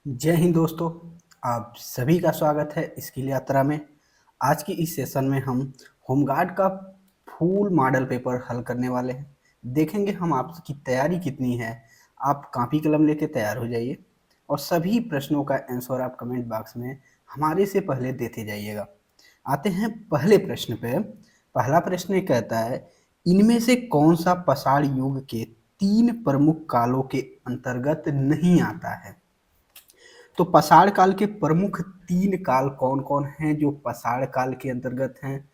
जय हिंद दोस्तों। आप सभी का स्वागत है स्किल यात्रा में। आज की इस सेशन में हम होमगार्ड का फुल मॉडल पेपर हल करने वाले हैं। देखेंगे हम आपकी तैयारी कितनी है। आप कॉपी कलम लेके तैयार हो जाइए और सभी प्रश्नों का आंसर आप कमेंट बॉक्स में हमारे से पहले देते जाइएगा। आते हैं पहले प्रश्न पे। पहला प्रश्न ये कहता है, इनमें से कौन सा पाषाण युग के 3 प्रमुख कालों के अंतर्गत नहीं आता है। तो पाषाण काल के प्रमुख 3 काल कौन-कौन हैं जो पाषाण काल के अंतर्गत हैं?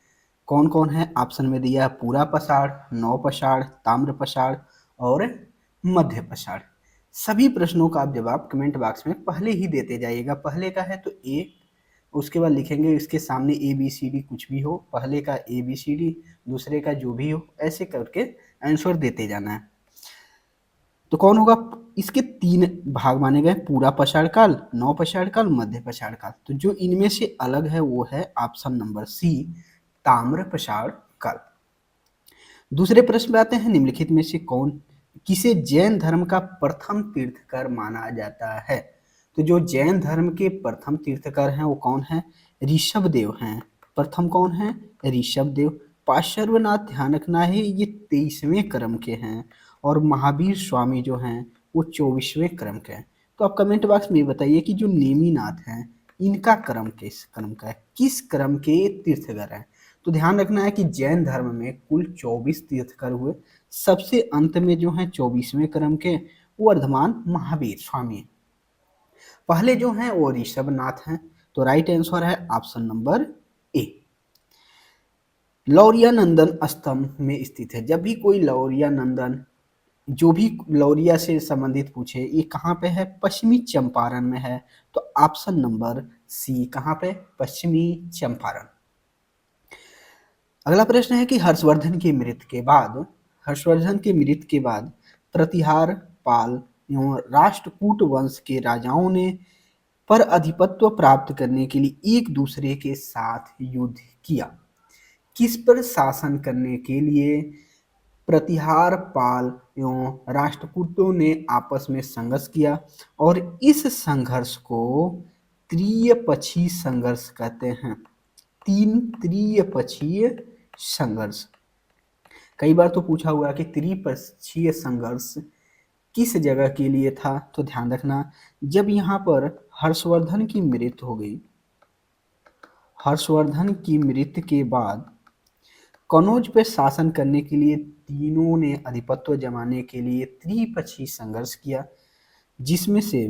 कौन-कौन है? ऑप्शन में दिया है पूरा पाषाण, नवपाषाण, ताम्र पाषाण और मध्य पाषाण। सभी प्रश्नों का आप जवाब कमेंट बॉक्स में पहले ही देते जाइएगा। पहले का है तो ए, उसके बाद लिखेंगे इसके सामने ए बी सी डी कुछ भी हो, पहले का ए बी सी डी, दूसरे का जो भी हो, ऐसे करके आंसर देते जाना है। तो कौन होगा? इसके 3 भाग माने गए, पूरा पाषाण काल, नवपाषाण काल, मध्य पाषाण काल। तो जो इनमें से अलग है वो है ऑप्शन नंबर सी, ताम्र पाषाण काल। दूसरे प्रश्न में आते हैं, निम्नलिखित में से कौन किसे जैन धर्म का प्रथम तीर्थकर माना जाता है। तो जो जैन धर्म के प्रथम तीर्थकर हैं वो कौन है? ऋषभ देव हैं। प्रथम कौन है? ऋषभ देव। पार्श्वनाथ ध्यानकनाही ये 23वें क्रम के हैं और महावीर स्वामी जो हैं वो 24वें क्रम के हैं। तो आप कमेंट बॉक्स में बताइए कि जो नेमिनाथ हैं इनका क्रम किस क्रम का है, किस क्रम के तीर्थकर हैं। तो ध्यान रखना है कि जैन धर्म में कुल 24 तीर्थकर हुए। सबसे अंत में जो हैं 24वें क्रम के वो वर्धमान महावीर स्वामी। पहले जो हैं वो ऋषभनाथ हैं। तो राइट आंसर है ऑप्शन नंबर ए। लौरिया नंदन स्तंभ में स्थित है। जब भी कोई लौरिया नंदन जो भी लौरिया से संबंधित पूछे, ये कहाँ पे है? पश्चिमी चंपारण में है। तो ऑप्शन नंबर सी कहाँ पे? पश्चिमी चंपारण। अगला प्रश्न है कि हर्षवर्धन की मृत्यु के बाद प्रतिहार पाल एवं राष्ट्रकूट वंश के राजाओं ने पर अधिपत्य प्राप्त करने के लिए एक दूसरे के साथ युद्ध किया। किस पर शासन करने के लिए प्रतिहार पाल एवं राष्ट्रकूटों ने आपस में संघर्ष किया और इस संघर्ष को त्रिपक्षीय संघर्ष कहते हैं। तीन त्रिपक्षीय संघर्ष। कई बार तो पूछा हुआ है कि त्रिपक्षीय संघर्ष किस जगह के लिए था। तो ध्यान रखना, जब यहाँ पर हर्षवर्धन की मृत्यु हो गई, हर्षवर्धन की मृत्यु के बाद कनौज पे शासन करने के लिए तीनों ने आधिपत्य जमाने के लिए त्रिपक्षीय संघर्ष किया, जिसमें से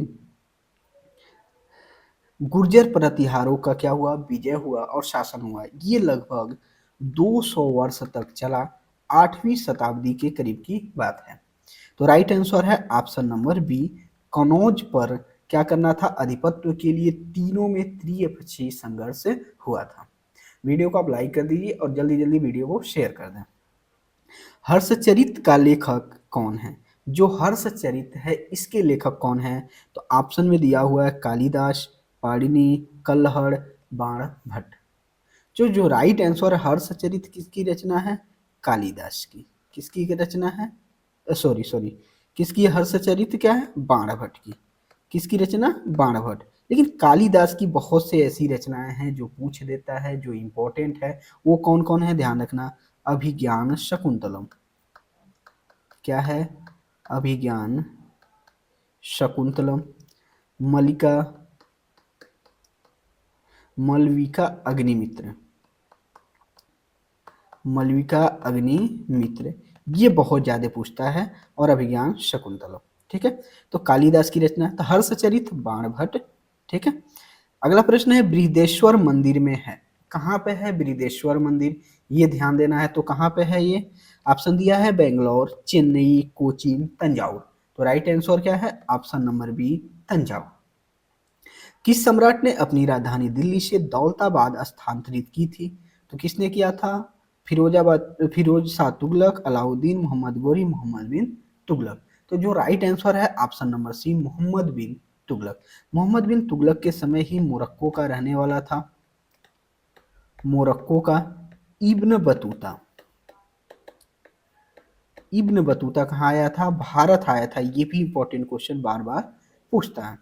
गुर्जर प्रतिहारों का क्या हुआ? विजय हुआ और शासन हुआ। ये लगभग 200 वर्ष तक चला। 8वीं शताब्दी के करीब की बात है। तो राइट आंसर है ऑप्शन नंबर बी। कनौज पर क्या करना था? आधिपत्य के लिए तीनों में त्रिपक्षीय संघर्ष हुआ था। वीडियो को आप लाइक कर दीजिए और जल्दी जल्दी वीडियो को शेयर कर दें। हर्षचरित का लेखक कौन है? जो हर्षचरित है इसके लेखक कौन है? तो ऑप्शन में दिया हुआ है कालिदास, पाणिनि, कल्हड़, बाणभट्ट। जो जो राइट आंसर है, हर्षचरित किसकी रचना है? कालिदास की। किसकी रचना है? सॉरी सॉरी, किसकी हर्षचरित क्या है? बाणभट्ट की। किसकी रचना? बाणभट्ट। लेकिन कालिदास की बहुत से ऐसी रचनाएं हैं जो पूछ देता है, जो इंपॉर्टेंट है। वो कौन कौन है? ध्यान रखना, अभिज्ञान शकुंतलम। क्या है? अभिज्ञान शकुंतलम, मलिका मलविका अग्निमित्र, मलविका अग्निमित्र, ये बहुत ज्यादा पूछता है। और अभिज्ञान शकुंतलम। ठीक है, तो कालिदास की रचना। तो हर्षचरित बाणभट्ट। ठीक है। अगला प्रश्न है, बृहदेश्वर मंदिर में है। कहाँ पे है बृहदेश्वर मंदिर? ये ध्यान देना है। तो कहाँ पे है ये? ऑप्शन दिया है बेंगलोर, चेन्नई, कोचीन, तंजाउर। तो राइट आंसर क्या है? Option number B, Thanjavur. किस सम्राट ने अपनी राजधानी दिल्ली से दौलताबाद स्थानांतरित की थी? तो किसने किया था? फिरोज शाह तुगलक, अलाउद्दीन, मोहम्मद गोरी, मोहम्मद बिन तुगलक। तो जो राइट आंसर है ऑप्शन नंबर सी, मोहम्मद बिन तुगलक। मोहम्मद बिन तुगलक के समय ही मोरक्को का रहने वाला था। मोरक्को का इब्न बतूता। इब्न बतूता कहाँ आया था? भारत आया था। ये भी इंपॉर्टेंट क्वेश्चन बार बार पूछता है।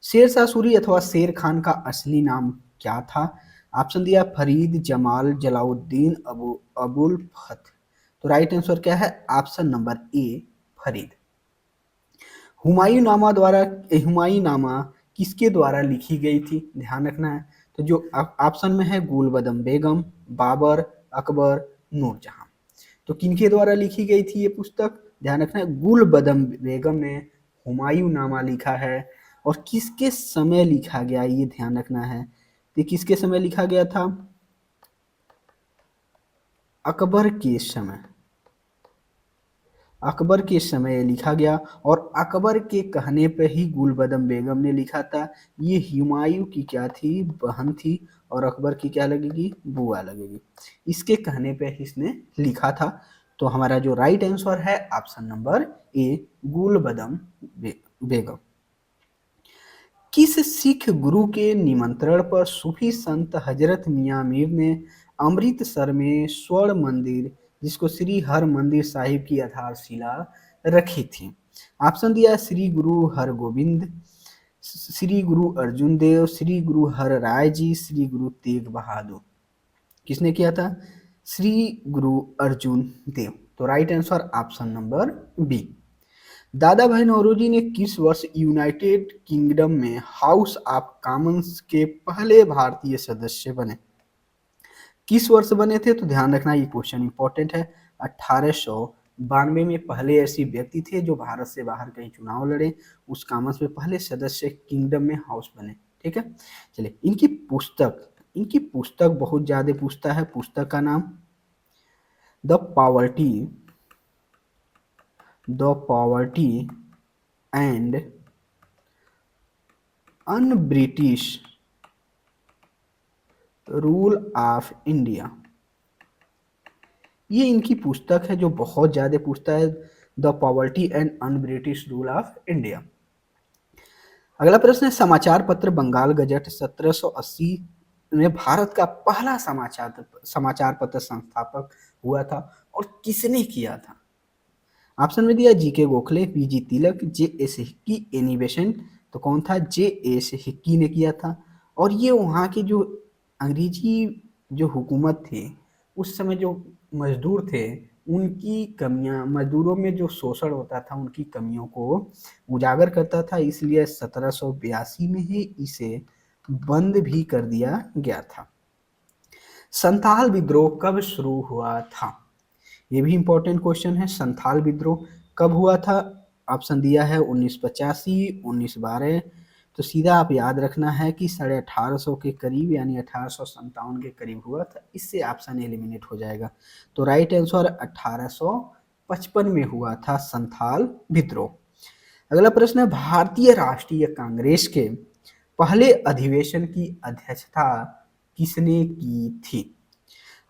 शेर शाह सूरी अथवा शेर खान का असली नाम क्या था? ऑप्शन दिया फरीद जमाल जलाउद्दीन अबुल फत। तो राइट आंसर क्या है? ऑप्शन नंबर ए, फरीद। हुमायूं नामा किसके द्वारा लिखी गई थी? ध्यान रखना है। तो जो ऑप्शन में है गुलबदम बेगम, बाबर, अकबर, नूरजहां। तो किनके द्वारा लिखी गई थी ये पुस्तक? ध्यान रखना है, गुलबदम बेगम ने हुमायूं नामा लिखा है। और किसके समय लिखा गया ये ध्यान रखना है। तो किसके समय लिखा गया था? अकबर के समय। अकबर के समय लिखा गया और अकबर के कहने पे ही गुलबदम बेगम ने लिखा था। ये हुमायूं की क्या थी? बहन थी। और अकबर की क्या लगेगी? बुआ लगेगी। इसके कहने पे ही इसने लिखा था। तो हमारा जो राइट आंसर है ऑप्शन नंबर ए, गुलबदम बेगम। किस सिख गुरु के निमंत्रण पर सूफी संत हजरत मियां मीर ने अमृतसर में स्वर्ण मंदिर, जिसको श्री हर मंदिर साहिब की आधारशिला रखी थी? ऑप्शन दिया श्री गुरु हरगोविंद, श्री गुरु अर्जुन देव, श्री गुरु हर राय जी, श्री गुरु तेग बहादुर। किसने किया था? श्री गुरु अर्जुन देव। तो right answer option number B. Dadabhai Naoroji ने किस वर्ष यूनाइटेड किंगडम में हाउस ऑफ कॉमन्स के पहले भारतीय सदस्य बने? किस वर्ष बने थे? तो ध्यान रखना ये क्वेश्चन इंपॉर्टेंट है। 1892 में पहले ऐसे व्यक्ति थे जो भारत से बाहर कहीं चुनाव लड़े, उस कॉमन्स में पहले सदस्य किंगडम में हाउस बने। ठीक है, चलिए इनकी पुस्तक बहुत ज्यादा पूछता है। पुस्तक का नाम the poverty and un British rule of India. ये इनकी पुस्तक है जो बहुत ज्यादा पूछता है, the poverty and un British rule of India. अगला प्रश्न है, समाचार पत्र बंगाल गजट 1780 में भारत का पहला समाचार पत्र संस्थापक हुआ था और किसने किया था? ऑप्शन में दिया G K Gokhale, P G Tilak, J S Hickey, Annie Besant. तो कौन था? जे एस हिक्की ने किया था। और ये वहाँ की जो अंग्रेजी जो हुकूमत थी उस समय, जो मजदूर थे उनकी कमियां, मजदूरों में जो शोषण होता था उनकी कमियों को उजागर करता था, इसलिए 1782 में ही इसे बंद भी कर दिया गया था। संथाल विद्रोह कब शुरू हुआ था? ये भी इंपॉर्टेंट क्वेश्चन है। संथाल विद्रोह कब हुआ था? ऑप्शन दिया है 1985, 1912। तो सीधा आप याद रखना है कि 1850 के करीब, यानी 1857 के करीब हुआ था। इससे ऑप्शन एलिमिनेट हो जाएगा। तो राइट आंसर 1855 में हुआ था संथाल विद्रोह। अगला प्रश्न है, भारतीय राष्ट्रीय कांग्रेस के पहले अधिवेशन की अध्यक्षता किसने की थी?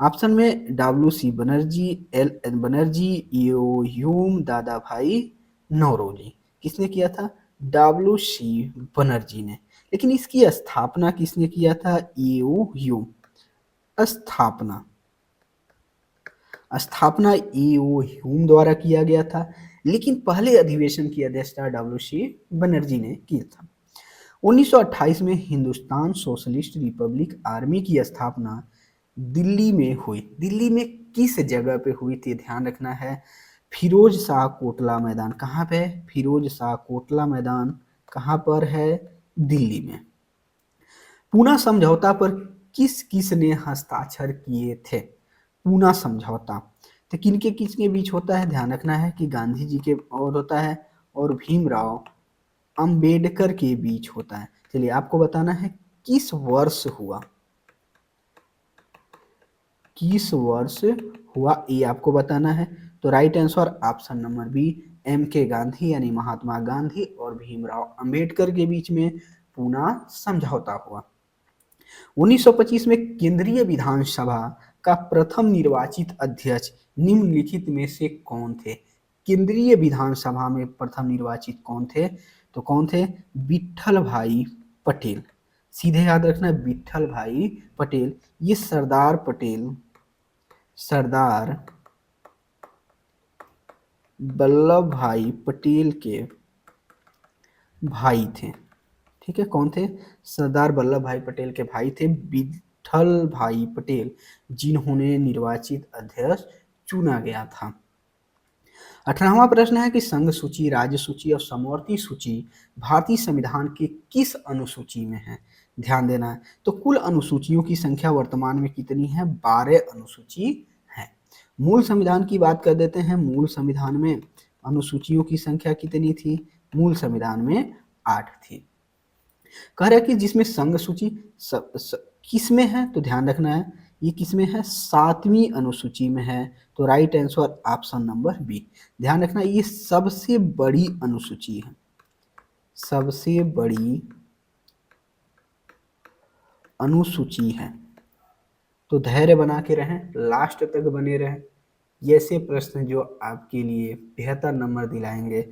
ऑप्शन में W C Banerjee, L N Banerjee, E O Hume, Dadabhai Naoroji. किसने किया था? डब्ल्यू सी बनर्जी ने। लेकिन इसकी स्थापना किसने किया था? E O Hume. स्थापना स्थापना ईओ ह्यूम द्वारा किया गया था, लेकिन पहले अधिवेशन की अध्यक्षता डब्ल्यू सी बनर्जी ने किया था। 1928 में हिंदुस्तान सोशलिस्ट रिपब्लिक आर्मी की स्थापना दिल्ली में हुई। दिल्ली में किस जगह पे हुई थी? ध्यान रखना है, फिरोज शाह कोटला मैदान। कहाँ पे है? फिरोज शाह कोटला मैदान कहाँ पर है? दिल्ली में। पूना समझौता पर किस किस ने हस्ताक्षर किए थे? पूना समझौता तो किनके किसके बीच होता है? ध्यान रखना है कि गांधी जी के और होता है और भीमराव अंबेडकर के बीच होता है। चलिए आपको बताना है किस वर्ष हुआ, किस वर्ष हुआ ये आपको बताना है। तो right answer option number B, M K Gandhi यानी महात्मा गांधी और भीमराव अंबेडकर के बीच में पूना समझौता हुआ। 1925 में केंद्रीय विधानसभा का प्रथम निर्वाचित अध्यक्ष निम्नलिखित में से कौन थे? केंद्रीय विधानसभा में प्रथम निर्वाचित कौन थे? तो कौन थे? विट्ठल भाई पटेल। सीधे याद रखना, विट्ठल भाई पटेल। ये सरदार वल्लभ भाई पटेल के भाई थे। ठीक है, कौन थे? सरदार वल्लभ भाई पटेल के भाई थे विठल भाई पटेल, जिन्होंने निर्वाचित अध्यक्ष चुना गया था। 18वां प्रश्न है कि संघ सूची, राज्य सूची और समवर्ती सूची भारतीय संविधान के किस अनुसूची में है? ध्यान देना है। तो कुल अनुसूचियों की संख्या वर्तमान में कितनी है? 12 अनुसूची है। मूल संविधान की बात कर देते हैं। मूल संविधान में अनुसूचियों की संख्या कितनी थी? मूल संविधान में 8 थी। कह रहा है कि जिसमें संघ सूची किस में है? तो ध्यान रखना है, ये किस में है? 7वीं अनुसूची में है। तो right answer option number B. ध्यान रखना, ये सबसे बड़ी अनुसूची है, सबसे बड़ी अनुसूची है। तो धैर्य बना के रहें, लास्ट तक बने रहें, ऐसे प्रश्न जो आपके लिए बेहतर नंबर दिलाएंगे।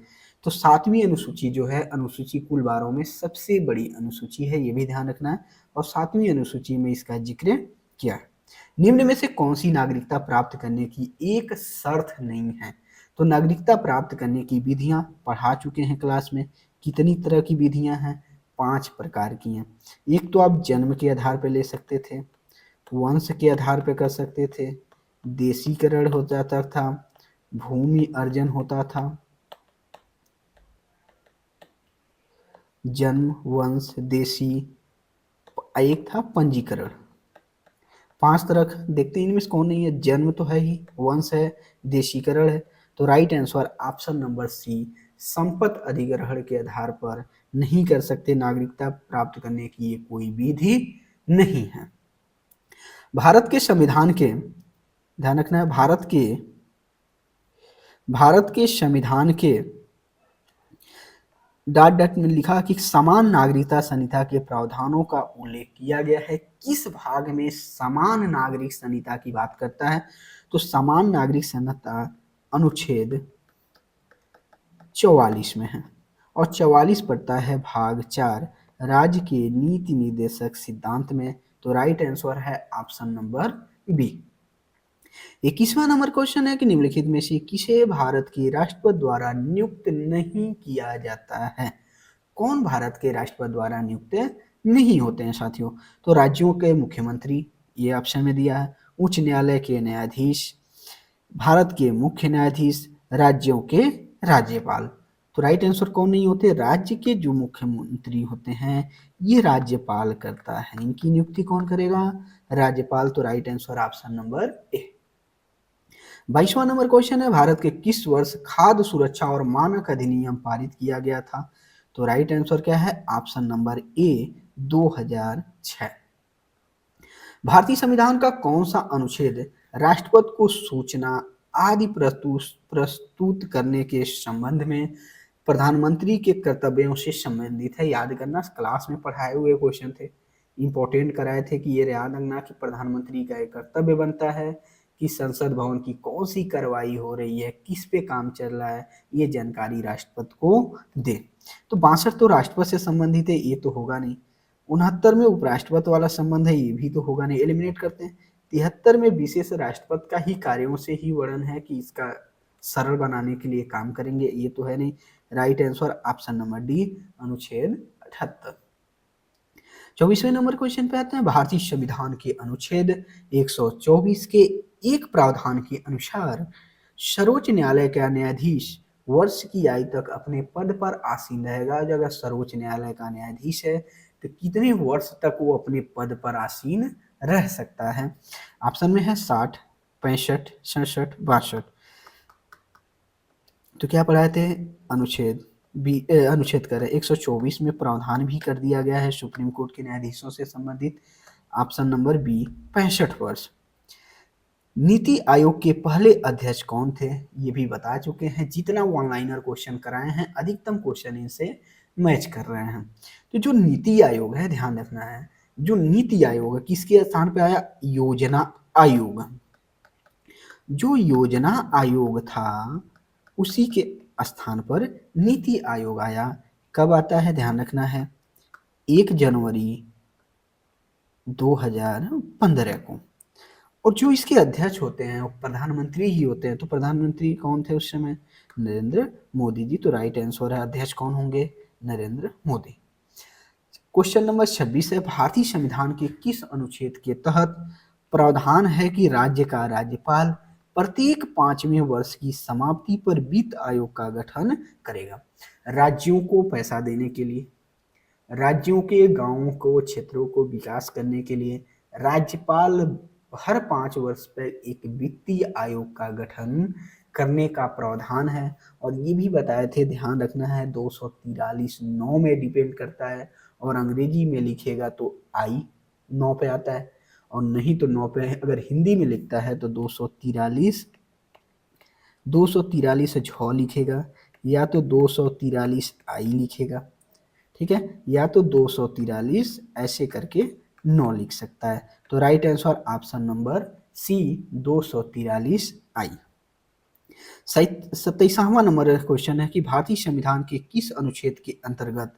तो 7वीं अनुसूची जो है, अनुसूची कुल 12 में सबसे बड़ी अनुसूची है, ये भी ध्यान रखना है। और 7वीं अनुसूची में इसका जिक्र किया है। निम्न में से कौन सी नागरिकता प्राप्त करने की एक शर्त नहीं है? तो नागरिकता प्राप्त करने की विधियां पढ़ा चुके हैं क्लास में। कितनी तरह की विधियां हैं? 5 प्रकार की हैं। एक तो आप जन्म के आधार पर ले सकते थे, वंश के आधार पर कर सकते थे, देशीकरण हो जाता था, भूमि अर्जन होता था, जन्म, वंश, देशी, एक था पंजीकरण। 5 तरह का देखते हैं, इनमें से कौन नहीं है? जन्म तो है ही, वंश है, देशीकरण है। तो right answer option number C, संपत्ति अधिग्रहण के आधार पर नहीं कर सकते, नागरिकता प्राप्त करने की ये कोई विधि नहीं है। भारत के संविधान के, ध्यान रखना है, भारत के संविधान के डॉट डॉट में लिखा कि समान नागरिकता संहिता के प्रावधानों का उल्लेख किया गया है। किस भाग में समान नागरिक संहिता की बात करता है? तो समान नागरिक संहिता अनुच्छेद 44 में है, और 44 पड़ता है भाग 4, राज्य के नीति निर्देशक सिद्धांत में। तो राइट आंसर है ऑप्शन नंबर बी। 21वां नंबर क्वेश्चन है कि निम्नलिखित में से किसे भारत के राष्ट्रपति द्वारा नियुक्त नहीं किया जाता है? कौन भारत के राष्ट्रपति द्वारा नियुक्त नहीं होते हैं साथियों? तो राज्यों के मुख्यमंत्री, ये ऑप्शन में दिया है, उच्च न्यायालय के न्यायाधीश, भारत के मुख्य न्यायाधीश, राज्यों के राज्यपाल। तो राइट आंसर कौन नहीं होते? राज्य के जो मुख्यमंत्री होते हैं ये राज्यपाल करता है, इनकी नियुक्ति कौन करेगा? राज्यपाल। तो right answer option number A. 22वां नंबर क्वेश्चन है, भारत के किस वर्ष खाद्य सुरक्षा और मानक अधिनियम पारित किया गया था? तो राइट आंसर क्या है? ऑप्शन नंबर ए, 2006। भारतीय संविधान का कौन सा अनुच्छेद राष्ट्रपति को सूचना आदि प्रस्तुत करने के संबंध में प्रधानमंत्री के कर्तव्यों से संबंधित है? याद करना, क्लास में पढ़ाए हुए क्वेश्चन थे, इंपॉर्टेंट कराए थे कि ये याद रखना कि प्रधानमंत्री का एक कर्तव्य बनता है कि संसद भवन की कौन सी कार्रवाई हो रही है, किस पे काम चल रहा है, ये जानकारी राष्ट्रपति को दे। तो 62 तो राष्ट्रपति से संबंधित है, ये तो होगा नहीं। 69 में उपराष्ट्रपति वाला संबंध है, ये भी तो होगा नहीं, एलिमिनेट करते हैं। 73 में विशेष राष्ट्रपति का ही कार्यों से ही वर्णन है कि इसका सरल बनाने के लिए काम करेंगे, ये तो है नहीं। Right answer option number D, अनुच्छेद 78। 24वें नंबर क्वेश्चन पे आते हैं, भारतीय संविधान के अनुच्छेद 124 के एक प्रावधान के अनुसार सर्वोच्च न्यायालय का न्यायाधीश वर्ष की आयु तक अपने पद पर आसीन रहेगा। अगर सर्वोच्च न्यायालय का न्यायाधीश है तो कितने वर्ष तक वो अपने पद पर आसीन रह सकता है? ऑप्शन में है 60, 65, 67, 62। तो क्या पढ़ाए थे? अनुच्छेद कर 124 में प्रावधान भी कर दिया गया है सुप्रीम कोर्ट के न्यायाधीशों से संबंधित। ऑप्शन नंबर बी, 65 वर्ष। नीति आयोग के पहले अध्यक्ष कौन थे? ये भी बता चुके हैं। जितना वन लाइनर क्वेश्चन कराए हैं, अधिकतम क्वेश्चन इनसे मैच कर रहे हैं। तो जो नीति आयोग है, ध्यान रखना है, जो नीति आयोग है किसके स्थान पे आया? योजना आयोग। जो योजना आयोग था उसी के स्थान पर नीति आयोग आया। कब आता है? ध्यान रखना है, 1 जनवरी 2015 को। और जो इसके अध्यक्ष होते हैं वो प्रधानमंत्री ही होते हैं। तो प्रधानमंत्री कौन थे उस समय? नरेंद्र मोदी जी। तो राइट आंसर है, अध्यक्ष कौन होंगे? नरेंद्र मोदी। क्वेश्चन नंबर 26 है, भारतीय संविधान के किस अनुच्छेद के तहत प्रावधान है कि राज्य का राज्यपाल प्रत्येक 5वें वर्ष की समाप्ति पर वित्त आयोग का गठन करेगा? राज्यों को पैसा देने के लिए, राज्यों के गांवों को क्षेत्रों को विकास करने के लिए राज्यपाल हर 5 वर्ष पर एक वित्तीय आयोग का गठन करने का प्रावधान है। और ये भी बताए थे, ध्यान रखना है, 243 9 में डिपेंड करता है, और अंग्रेजी में लिखेगा तो आई 9 पे आता है, और नहीं तो 9 पे है। अगर हिंदी में लिखता है तो 243 झ लिखेगा, या तो 243 आई लिखेगा, ठीक है, या तो 243 ऐसे करके 9 लिख सकता है। तो right answer option number C 243 आई। 27वां नंबर क्वेश्चन है कि भारतीय संविधान के किस अनुच्छेद के अंतर्गत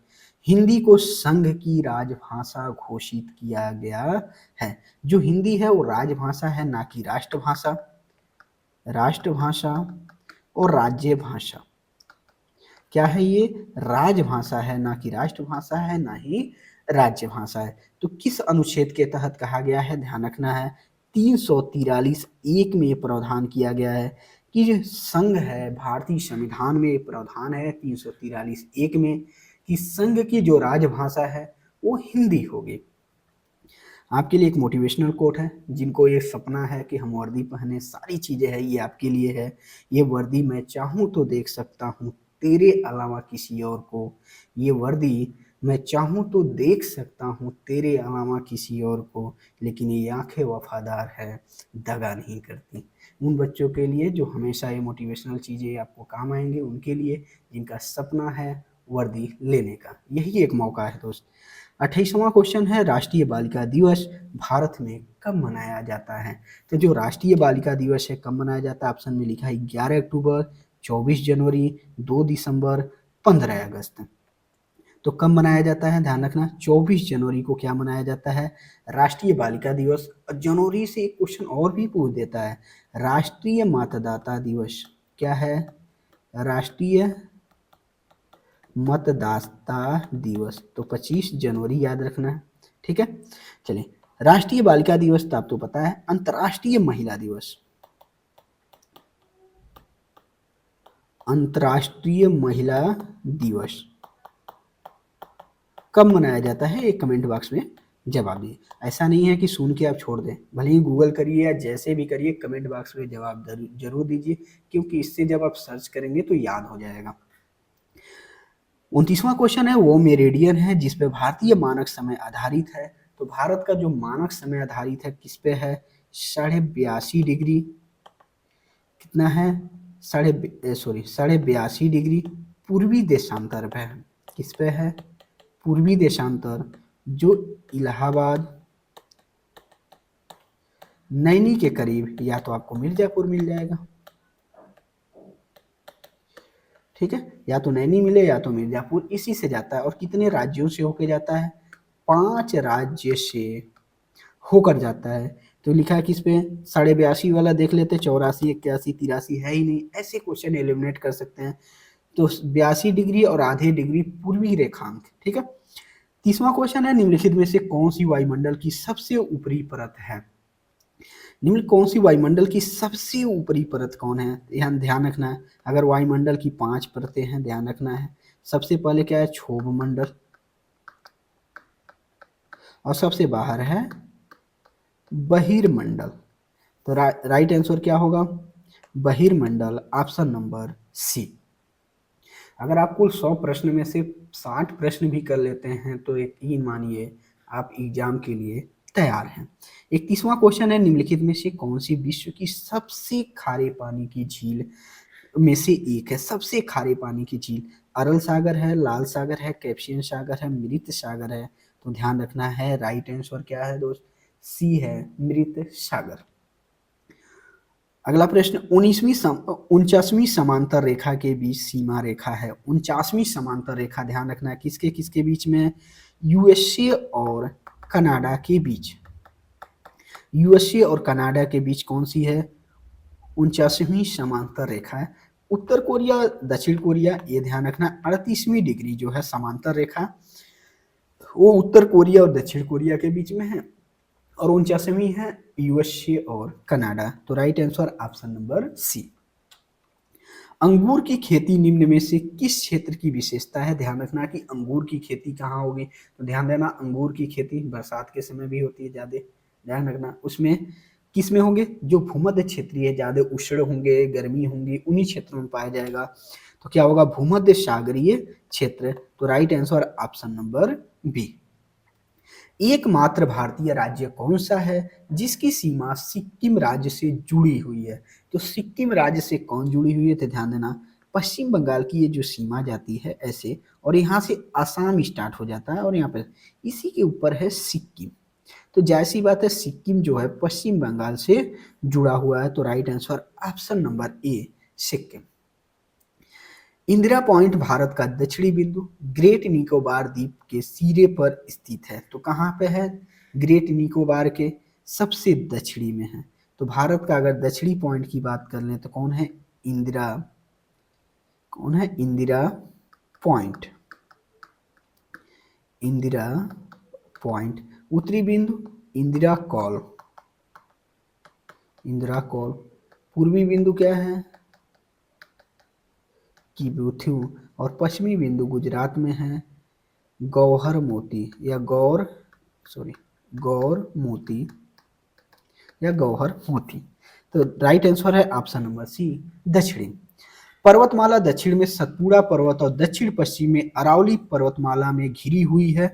हिंदी को संघ की राजभाषा घोषित किया गया है? जो हिंदी है वो राजभाषा है, ना कि राष्ट्रभाषा। राष्ट्रभाषा और राज्य भाषा क्या है? ये राजभाषा है, ना कि राष्ट्रभाषा है, ना ही राज्य भाषा है। तो किस अनुच्छेद के तहत कहा गया है? ध्यान रखना है, 343 एक में प्रावधान किया गया है कि जो संघ है, भारतीय संविधान में प्रावधान है 343 एक में कि संघ की जो राजभाषा है वो हिंदी होगी। आपके लिए एक मोटिवेशनल कोट है, जिनको ये सपना है कि हम वर्दी पहने, सारी चीजें हैं, ये आपके लिए है। ये वर्दी मैं चाहूँ तो देख सकता हूँ तेरे अलावा किसी और को, ये वर्दी मैं चाहूँ तो देख सकता हूँ तेरे अलावा किसी और को, लेकिन ये आंखें वफादार है, दगा नहीं करती। उन बच्चों के लिए जो हमेशा ये मोटिवेशनल चीज़ें आपको काम आएंगे, उनके लिए जिनका सपना है वर्दी लेने का, यही एक मौका है दोस्त। 28वां क्वेश्चन है, राष्ट्रीय बालिका दिवस भारत में कब मनाया जाता है? तो जो राष्ट्रीय बालिका दिवस है कब मनाया जाता है? ऑप्शन में लिखा है 11 अक्टूबर, 24 जनवरी, 2 दिसंबर, 15 अगस्त। तो कब मनाया जाता है? ध्यान रखना, 24 जनवरी को क्या मनाया जाता है? राष्ट्रीय बालिका दिवस। जनवरी से एक क्वेश्चन और भी पूछ देता है, राष्ट्रीय मतदाता दिवस क्या है? राष्ट्रीय मतदाता दिवस, तो 25 जनवरी याद रखना है, ठीक है। चलिए, राष्ट्रीय बालिका दिवस तो आपको पता है। अंतर्राष्ट्रीय महिला दिवस, अंतर्राष्ट्रीय महिला दिवस कब मनाया जाता है? एक कमेंट बॉक्स में जवाब दिए। ऐसा नहीं है कि सुन के आप छोड़ दें, भले ही गूगल करिए या जैसे भी करिए, कमेंट बॉक्स में जवाब जरूर दीजिए, क्योंकि इससे जब आप सर्च करेंगे तो याद हो जाएगा। 29वां क्वेश्चन है, वो मेरिडियन है जिस पे भारतीय मानक समय आधारित है। तो भारत का जो मानक समय आधारित है किस पे है? 82.5 डिग्री, कितना है? 82.5 डिग्री पूर्वी देशांतर पे है। किस पे है? पूर्वी देशांतर, जो इलाहाबाद नैनी के करीब, या तो आपको मिर्जापुर मिल जाएगा, ठीक है, या तो नैनी मिले या तो मिर्जापुर, इसी से जाता है। और कितने राज्यों से होकर जाता है? 5 राज्य से होकर जाता है। तो लिखा है किस पे? 82.5 वाला देख लेते, 84, 81, 83 है ही नहीं, ऐसे क्वेश्चन एलिमिनेट कर सकते हैं। तो 82 डिग्री और आधे डिग्री पूर्वी रेखांक, ठीक है। 30वां क्वेश्चन है, निम्नलिखित में से कौन सी वायुमंडल की सबसे ऊपरी परत है? निम्न कौन सी वायुमंडल की सबसे ऊपरी परत कौन है? ध्यान रखना है, अगर वायुमंडल की 5 परतें हैं, ध्यान रखना है, सबसे पहले क्या है? क्षोभ मंडल, और सबसे बाहर है बहिर्मंडल। तो राइट आंसर क्या होगा? बहिर्मंडल, ऑप्शन नंबर सी। अगर आप कुल 100 प्रश्न में से 60 प्रश्न भी कर लेते हैं तो यकीन मानिए आप एग्जाम के लिए तैयार हैं। 31वां क्वेश्चन है, निम्नलिखित में से कौन सी विश्व की सबसे खारे पानी की झील में से एक है? सबसे खारे पानी की झील, अरल सागर है, लाल सागर है, कैस्पियन सागर है, मृत सागर है। तो ध्यान रखना है, राइट आंसर क्या है दोस्त? सी है, मृत सागर। अगला प्रश्न, 49वीं समांतर रेखा के बीच सीमा रेखा है। 49वीं समांतर रेखा, ध्यान रखना है, किसके किसके बीच में? यूएसए और कनाडा के बीच। यूएसए और कनाडा के बीच कौन सी है? 49वीं समांतर रेखा है। उत्तर कोरिया, दक्षिण कोरिया, ये ध्यान रखना। 38वीं डिग्री जो है समांतर रेखा, वो उत्तर कोरिया और दक्षिण कोरिया के बीच में है। और 49वीं है यूएसए और कनाडा। तो right answer option number C. अंगूर की खेती निम्न में से किस क्षेत्र की विशेषता है? ध्यान रखना कि अंगूर की खेती कहाँ होगी, तो ध्यान देना अंगूर की खेती बरसात के समय भी होती है ज्यादा। ध्यान रखना उसमें किस में होंगे, जो भूमध्य क्षेत्रीय ज्यादा उष्ण होंगे, गर्मी होंगी, उन्हीं क्षेत्रों में पाया जाएगा। तो क्या होगा, भूमध्य सागरीय क्षेत्र। तो right answer option number B. एकमात्र भारतीय राज्य कौन सा है जिसकी सीमा सिक्किम राज्य से जुड़ी हुई है? तो सिक्किम राज्य से कौन जुड़ी हुई है, तो ध्यान देना पश्चिम बंगाल की ये जो सीमा जाती है ऐसे, और यहाँ से असम स्टार्ट हो जाता है और यहाँ पे इसी के ऊपर है सिक्किम। तो जैसी बात है, सिक्किम जो है पश्चिम बंगाल से जुड़ा हुआ है। तो राइट आंसर ऑप्शन नंबर ए सिक्किम। इंदिरा पॉइंट भारत का दक्षिणी बिंदु ग्रेट निकोबार द्वीप के सिरे पर स्थित है। तो कहाँ पे है, ग्रेट निकोबार के सबसे दक्षिणी में है। तो भारत का अगर दक्षिणी पॉइंट की बात कर लें तो कौन है, इंदिरा, कौन है, इंदिरा पॉइंट। इंदिरा पॉइंट। उत्तरी बिंदु इंदिरा कॉल, इंदिरा कॉल। पूर्वी बिंदु क्या है, किबुथु। और पश्चिमी बिंदु गुजरात में है गौहर मोती या गौर मोती या गौहर मोती। तो राइट आंसर है ऑप्शन नंबर सी दक्षिणी। पर्वतमाला दक्षिण में सतपुड़ा पर्वत और दक्षिण पश्चिम में अरावली पर्वतमाला में घिरी हुई है।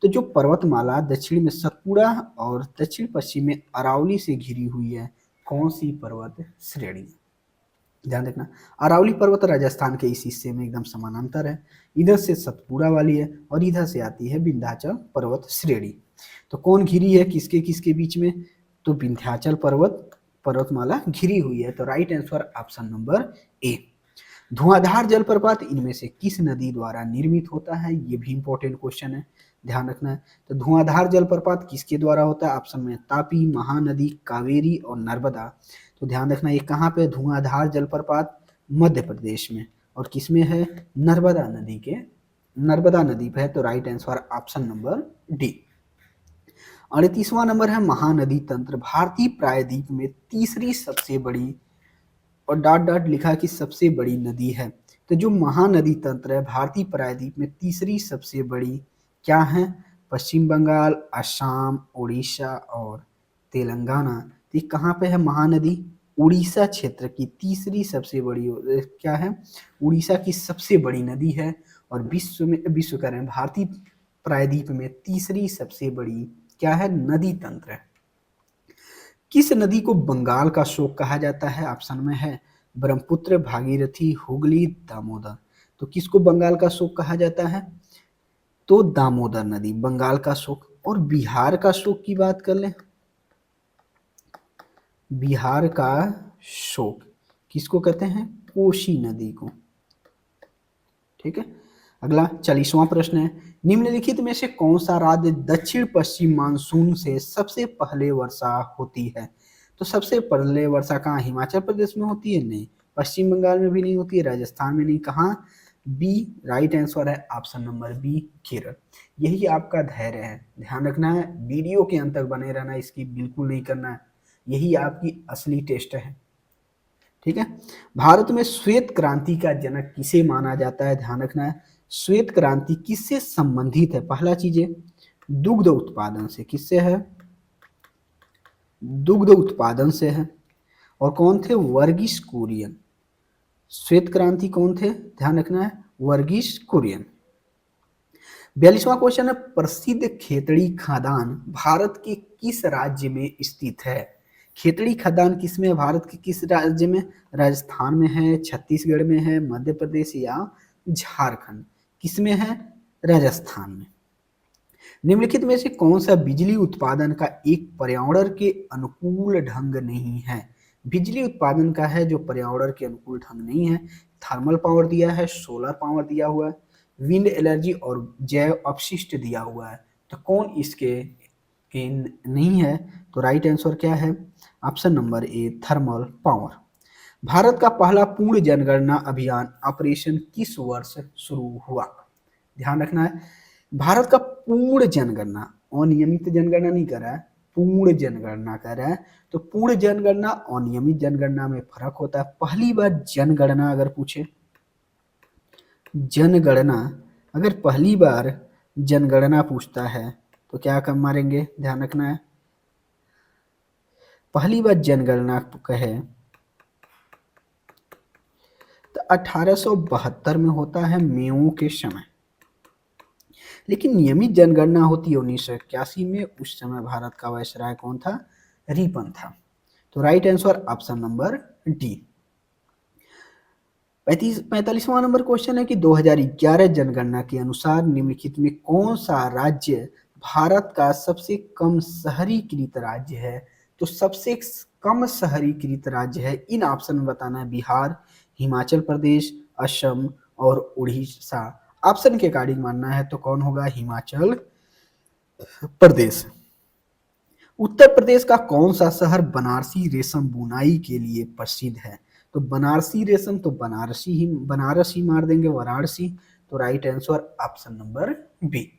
तो जो पर्वतमाला दक्षिण में सतपुड़ा और दक्षिण पश्चिम में अरावली से घिरी हुई है, कौन सी पर्वत श्रेणी? ध्यान रखना अरावली पर्वत राजस्थान के इस हिस्से में एकदम समानांतर है, इधर से सतपुड़ा वाली है और इधर से आती है विंध्याचल पर्वत श्रेणी। तो कौन घिरी है किसके किसके बीच में, तो विंध्याचल पर्वतमाला घिरी हुई है। तो राइट आंसर ऑप्शन नंबर ए। धुआंधार जलप्रपात इनमें से किस नदी द्वारा निर्मित होता है, ये भी इंपॉर्टेंट क्वेश्चन है, ध्यान रखना है। तो धुआंधार जलप्रपात किसके द्वारा होता है, ऑप्शन में तापी, महानदी, कावेरी और नर्मदा। तो ध्यान रखना ये कहाँ पे धुआंधार जलप्रपात, मध्य प्रदेश में, और किसमें है, नर्मदा नदी पे है। तो right answer option number D. 38वां नंबर है महानदी तंत्र भारतीय प्रायद्वीप में तीसरी सबसे बड़ी, और डॉट डॉट लिखा कि सबसे बड़ी नदी है। तो जो महानदी तंत्र है भारतीय प्रायद्वीप में तीसरी सबसे बड़ी क्या है, पश्चिम बंगाल, असम, उड़ीसा और तेलंगाना। तो ये कहाँ पे है महानदी, उड़ीसा क्षेत्र की तीसरी सबसे बड़ी क्या है, उड़ीसा की सबसे बड़ी नदी है। और विश्व कह रहे हैं भारतीय प्रायद्वीप में तीसरी सबसे बड़ी क्या है, नदी तंत्र है। किस नदी को बंगाल का शोक कहा जाता है, ऑप्शन में है ब्रह्मपुत्र, भागीरथी, हुगली, दामोदर। तो किसको बंगाल का शोक कहा जाता है, तो दामोदर नदी बंगाल का शोक। और बिहार का शोक की बात कर ले, बिहार का शोक किसको कहते हैं, कोसी नदी को। ठीक है, अगला 40वां प्रश्न है निम्नलिखित में से कौन सा राज्य दक्षिण पश्चिम मानसून से सबसे पहले वर्षा होती है? तो सबसे पहले वर्षा कहाँ, हिमाचल प्रदेश में होती है? नहीं। पश्चिम बंगाल में भी नहीं होती है, राजस्थान में नहीं, कहाँ, बी। राइट आंसर है ऑप्शन नंबर बी केरल। यही आपका धैर्य है, ध्यान रखना है, वीडियो के अंत तक बने रहना, इसकी बिल्कुल नहीं करना है, यही आपकी असली टेस्ट है। ठीक है, भारत में श्वेत क्रांति का जनक किसे माना जाता है, ध्यान रखना है, श्वेत क्रांति किससे संबंधित है? पहला चीज है दुग्ध उत्पादन से, किससे है, दुग्ध उत्पादन से है। और कौन थे, वर्गीस कुरियन। श्वेत क्रांति कौन थे, ध्यान रखना है, वर्गीस कुरियन। 42वां क्वेश्चन है प्रसिद्ध खेतड़ी खदान भारत के किस राज्य में स्थित है? खेतड़ी खदान किसमें है, भारत के किस राज्य में, राजस्थान में है, छत्तीसगढ़ में है, मध्य प्रदेश या झारखंड? किसमें है, राजस्थान में। निम्नलिखित में से कौन सा बिजली उत्पादन का एक पर्यावरण के अनुकूल ढंग नहीं है? बिजली उत्पादन का है जो पर्यावरण के अनुकूल ढंग नहीं है। थर्मल पावर दिया है, सोलर पावर दिया हुआ है, विंड एनर्जी और जैव अपशिष्ट दिया हुआ है। तो कौन इसके के नहीं है? तो राइट आंसर क्या है, ऑप्शन नंबर ए थर्मल पावर। भारत का पहला पूर्ण जनगणना अभियान ऑपरेशन किस वर्ष शुरू हुआ? ध्यान रखना है भारत का पूर्ण जनगणना, अनियमित जनगणना नहीं कर रहा है, पूर्ण जनगणना कर रहा है। तो पूर्ण जनगणना अनियमित जनगणना में फर्क होता है। पहली बार जनगणना अगर पूछे, जनगणना अगर पहली बार जनगणना पूछता है तो क्या कम मारेंगे, ध्यान रखना है। पहली बार जनगणना कहे तो 1872 में होता है, मेओ के समय। लेकिन नियमित जनगणना होती है 1981 में। उस समय भारत का वायसराय कौन था, रिपन था। तो right answer option number D. 45वां नंबर क्वेश्चन है कि 2011 जनगणना के अनुसार निम्नलिखित में कौन सा राज्य भारत का सबसे कम शहरीकृत राज्य है। तो सबसे कम शहरीकृत राज्य है, इन ऑप्शन में बताना है, बिहार, हिमाचल प्रदेश, असम और उड़ीसा। ऑप्शन के अकॉर्डिंग मानना है तो कौन होगा, हिमाचल प्रदेश। उत्तर प्रदेश का कौन सा शहर बनारसी रेशम बुनाई के लिए प्रसिद्ध है। तो बनारसी रेशम, तो बनारस ही मार देंगे, वाराणसी। तो right answer option number B.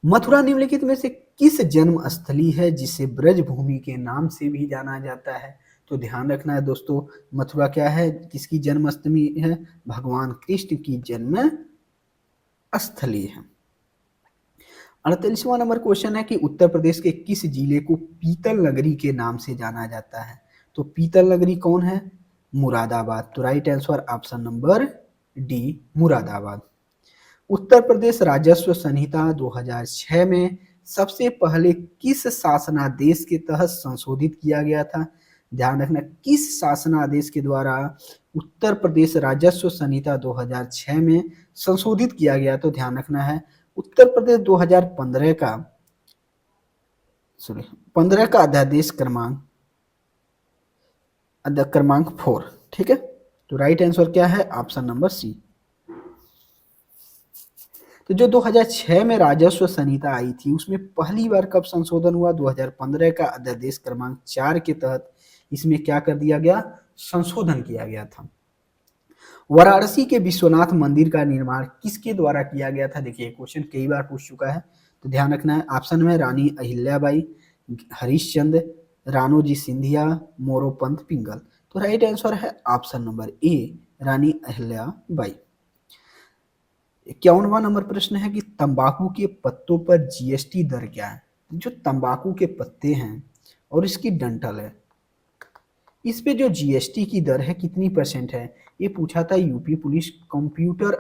Mathura निम्नलिखित में से किस जन्म स्थली है जिसे ब्रजभूमि के नाम से भी जाना जाता है। तो ध्यान रखना है दोस्तों, मथुरा क्या है, किसकी जन्मस्थली है, भगवान कृष्ण की जन्म स्थली है। 38वां नंबर क्वेश्चन है कि उत्तर प्रदेश के किस जिले को पीतल नगरी के नाम से जाना जाता है। तो पीतल नगरी कौन है, मुरादाबाद। तो right answer option number D, Moradabad. Uttar Pradesh राजस्व संहिता 2006 में सबसे पहले किस शासनादेश के तहत संशोधित किया गया था। ध्यान रखना, किस शासनादेश के द्वारा उत्तर प्रदेश राजस्व संहिता 2006 में संशोधित किया गया। तो ध्यान रखना है, उत्तर प्रदेश 2015 का 15 का अध्यादेश क्रमांक 4, ठीक है। तो राइट आंसर क्या है, ऑप्शन नंबर सी। तो जो 2006 में राजस्व संहिता आई थी उसमें पहली बार कब संशोधन हुआ, 2015 का अध्यादेश क्रमांक 4 के तहत इसमें क्या कर दिया गया, संशोधन किया गया था। वाराणसी के विश्वनाथ मंदिर का निर्माण किसके द्वारा किया गया था। देखिए क्वेश्चन कई बार पूछ चुका है, तो ध्यान रखना है। ऑप्शन में रानी अहिल्याबाई, हरिश्चंद्र, राणोजी सिंधिया, मोरोपंत पिंगल। तो राइट आंसर है option number A, Rani Ahilyabai. 51वां नंबर प्रश्न है कि तंबाकू के पत्तों पर जीएसटी दर क्या है। जो तंबाकू के पत्ते हैं और इसकी डंठल है, इस पे जो जीएसटी की दर है कितनी % है, ये पूछा था यूपी पुलिस कंप्यूटर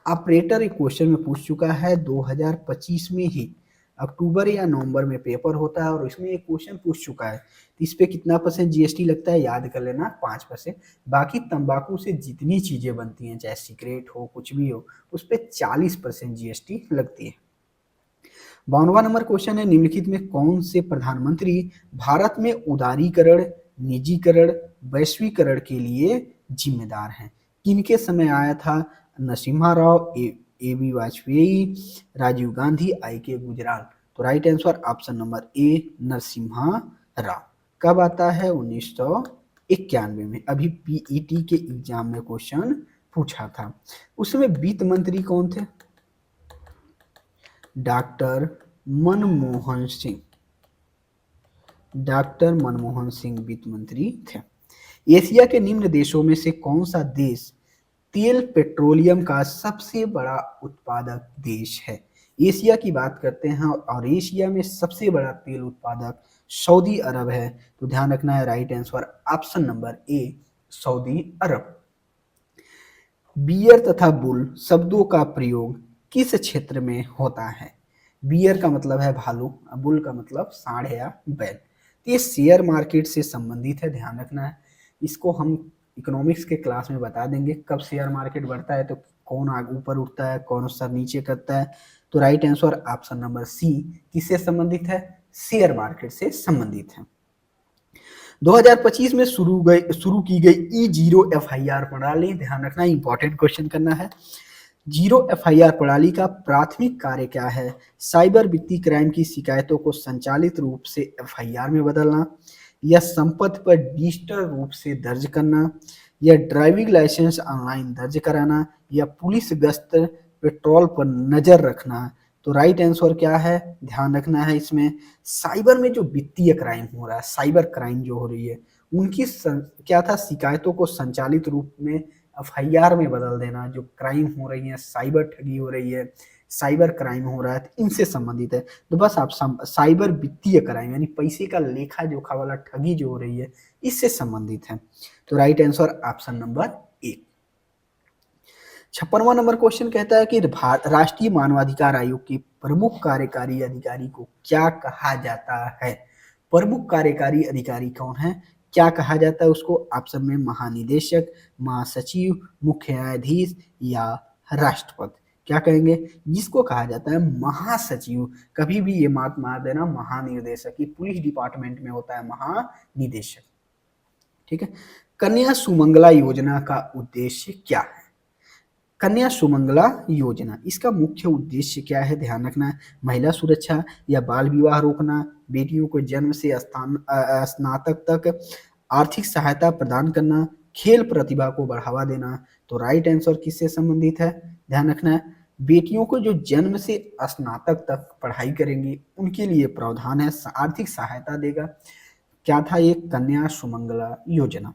ऑपरेटर एक क्वेश्चन में पूछ चुका है 2025 में ही, अक्टूबर या नवंबर में पेपर होता है और इसमें एक क्वेश्चन पूछ चुका है। तो इस पे कितना % जीएसटी लगता है, याद कर लेना, 5%। बाकी तंबाकू से जितनी चीजें बनती हैं, चाहे सिगरेट हो कुछ भी हो, उस पर 40% जीएसटी लगती है। 52वां नंबर क्वेश्चन है, निम्नलिखित में कौन से प्रधानमंत्री भारत में उदारीकरण, निजीकरण, वैश्वीकरण के लिए जिम्मेदार हैं। किनके समय आया था, नरसिम्हा राव, ए बी वाजपेयी, राजीव गांधी, आई के गुजराल। तो राइट आंसर ऑप्शन नंबर ए, नरसिम्हा राव। कब आता है, 1991 में। अभी पीईटी के एग्जाम में क्वेश्चन पूछा था। उस समय वित्त मंत्री कौन थे, डॉक्टर मनमोहन सिंह। डॉक्टर मनमोहन सिंह वित्त मंत्री थे। एशिया के निम्न देशों में से कौन सा देश तेल पेट्रोलियम का सबसे बड़ा उत्पादक देश है। एशिया की बात करते हैं और एशिया में सबसे बड़ा तेल उत्पादक सऊदी अरब है। तो ध्यान रखना है, right answer option number A, Saudi Arab. Bear तथा बुल शब्दों का प्रयोग किस क्षेत्र में होता है। बियर का मतलब है भालू, बुल का मतलब सांड या बैल। तो ये शेयर मार्केट से संबंधित है, ध्यान रखना है। इसको हम इकोनॉमिक्स के क्लास में बता देंगे, कब शेयर मार्केट बढ़ता है तो कौन आगे ऊपर उठता है, कौन सा नीचे करता है। तो right answer option number C, किससे संबंधित है, शेयर मार्केट से संबंधित है। 2025 में शुरू की गई E0 FIR प्रणाली, ध्यान रखना, इंपॉर्टेंट क्वेश्चन करना है। जीरो FIR प्रणाली का प्राथमिक कार्य क्या है, साइबर वित्तीय क्राइम की शिकायतों को संचालित रूप से FIR में बदलना, या संपत्ति पर डिजिटल रूप से दर्ज करना, या ड्राइविंग लाइसेंस ऑनलाइन दर्ज कराना, या पुलिस गश्त पेट्रोल पर नजर रखना। तो राइट आंसर क्या है, ध्यान रखना है इसमें, साइबर में जो वित्तीय क्राइम हो रहा है, साइबर क्राइम जो हो रही है, उनकी क्या था, शिकायतों को संचालित रूप में एफआईआर में बदल देना। जो क्राइम हो रही है, साइबर ठगी हो रही है, साइबर क्राइम हो रहा है, तो इनसे संबंधित है। तो बस आप साइबर वित्तीय क्राइम यानी पैसे का लेखा जोखा वाला ठगी जो हो रही है, इससे संबंधित है। तो right answer option number A. 56वां नंबर क्वेश्चन कहता है कि राष्ट्रीय मानवाधिकार आयोग के प्रमुख कार्यकारी अधिकारी को क्या कहा जाता है। प्रमुख कार्यकारी अधिकारी कौन है, क्या कहा जाता है उसको, ऑप्शन में महानिदेशक, महासचिव, मुख्य न्यायाधीश या राष्ट्रपति। क्या कहेंगे, जिसको कहा जाता है महासचिव। कभी भी ये मात मार देना महानिदेशक, की पुलिस डिपार्टमेंट में होता है महानिदेशक। ठीक है। कन्या सुमंगला योजना का उद्देश्य क्या है। कन्या सुमंगला योजना, इसका मुख्य उद्देश्य क्या है, ध्यान रखना है, महिला सुरक्षा या बाल विवाह रोकना, बेटियों को जन्म से स्नातक तक आर्थिक सहायता प्रदान करना, खेल प्रतिभा को बढ़ावा देना। तो राइट आंसर किससे संबंधित है, ध्यान रखना है, बेटियों को जो जन्म से स्नातक तक पढ़ाई करेंगी उनके लिए प्रावधान है, आर्थिक सहायता देगा। क्या था ये, कन्या सुमंगला योजना।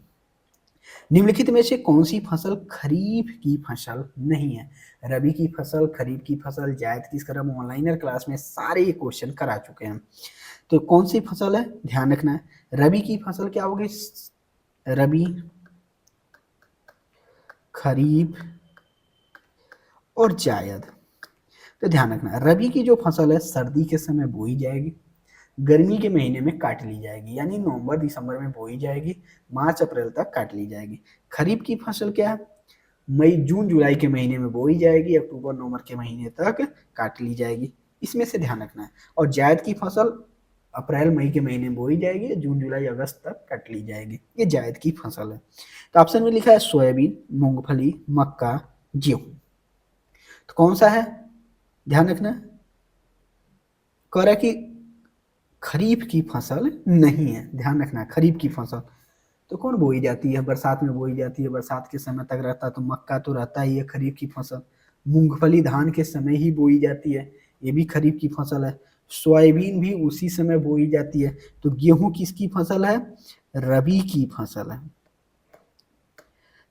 निम्नलिखित में से कौन सी फसल खरीफ की फसल नहीं है। रबी की फसल, खरीफ की फसल, जायद की फसल, हम ऑनलाइनर क्लास में सारे ये क्वेश्चन करा चुके हैं। तो कौन सी फसल है, ध्यान रखना है, रबी की फसल क्या होगी, रबी, खरीफ और जायद। तो ध्यान रखना, रबी की जो फसल है सर्दी के समय बोई जाएगी, गर्मी के महीने में काट ली जाएगी, यानी नवंबर दिसंबर में बोई जाएगी, मार्च अप्रैल तक काट ली जाएगी। खरीफ की फसल क्या है, मई जून जुलाई के महीने में बोई जाएगी, अक्टूबर नवंबर के महीने तक काट ली जाएगी, इसमें से ध्यान रखना है। और जायद की फसल अप्रैल मई के महीने में बोई जाएगी, जून जुलाई अगस्त तक काट ली जाएगी, ये जायद की फसल है। तो ऑप्शन में लिखा है सोयाबीन, मूंगफली, मक्का, गेहूं। तो कौन सा है, ध्यान रखना, कह रहा है कि खरीफ की फसल नहीं है, ध्यान रखना है, खरीफ की फसल तो कौन बोई जाती है, बरसात में बोई जाती है, बरसात के समय तक रहता है, तो मक्का तो रहता ही है खरीफ की फसल। मूंगफली धान के समय ही बोई जाती है, ये भी खरीफ की फसल है। सोयाबीन भी उसी समय बोई जाती है। तो गेहूं किसकी फसल है, रबी की फसल है।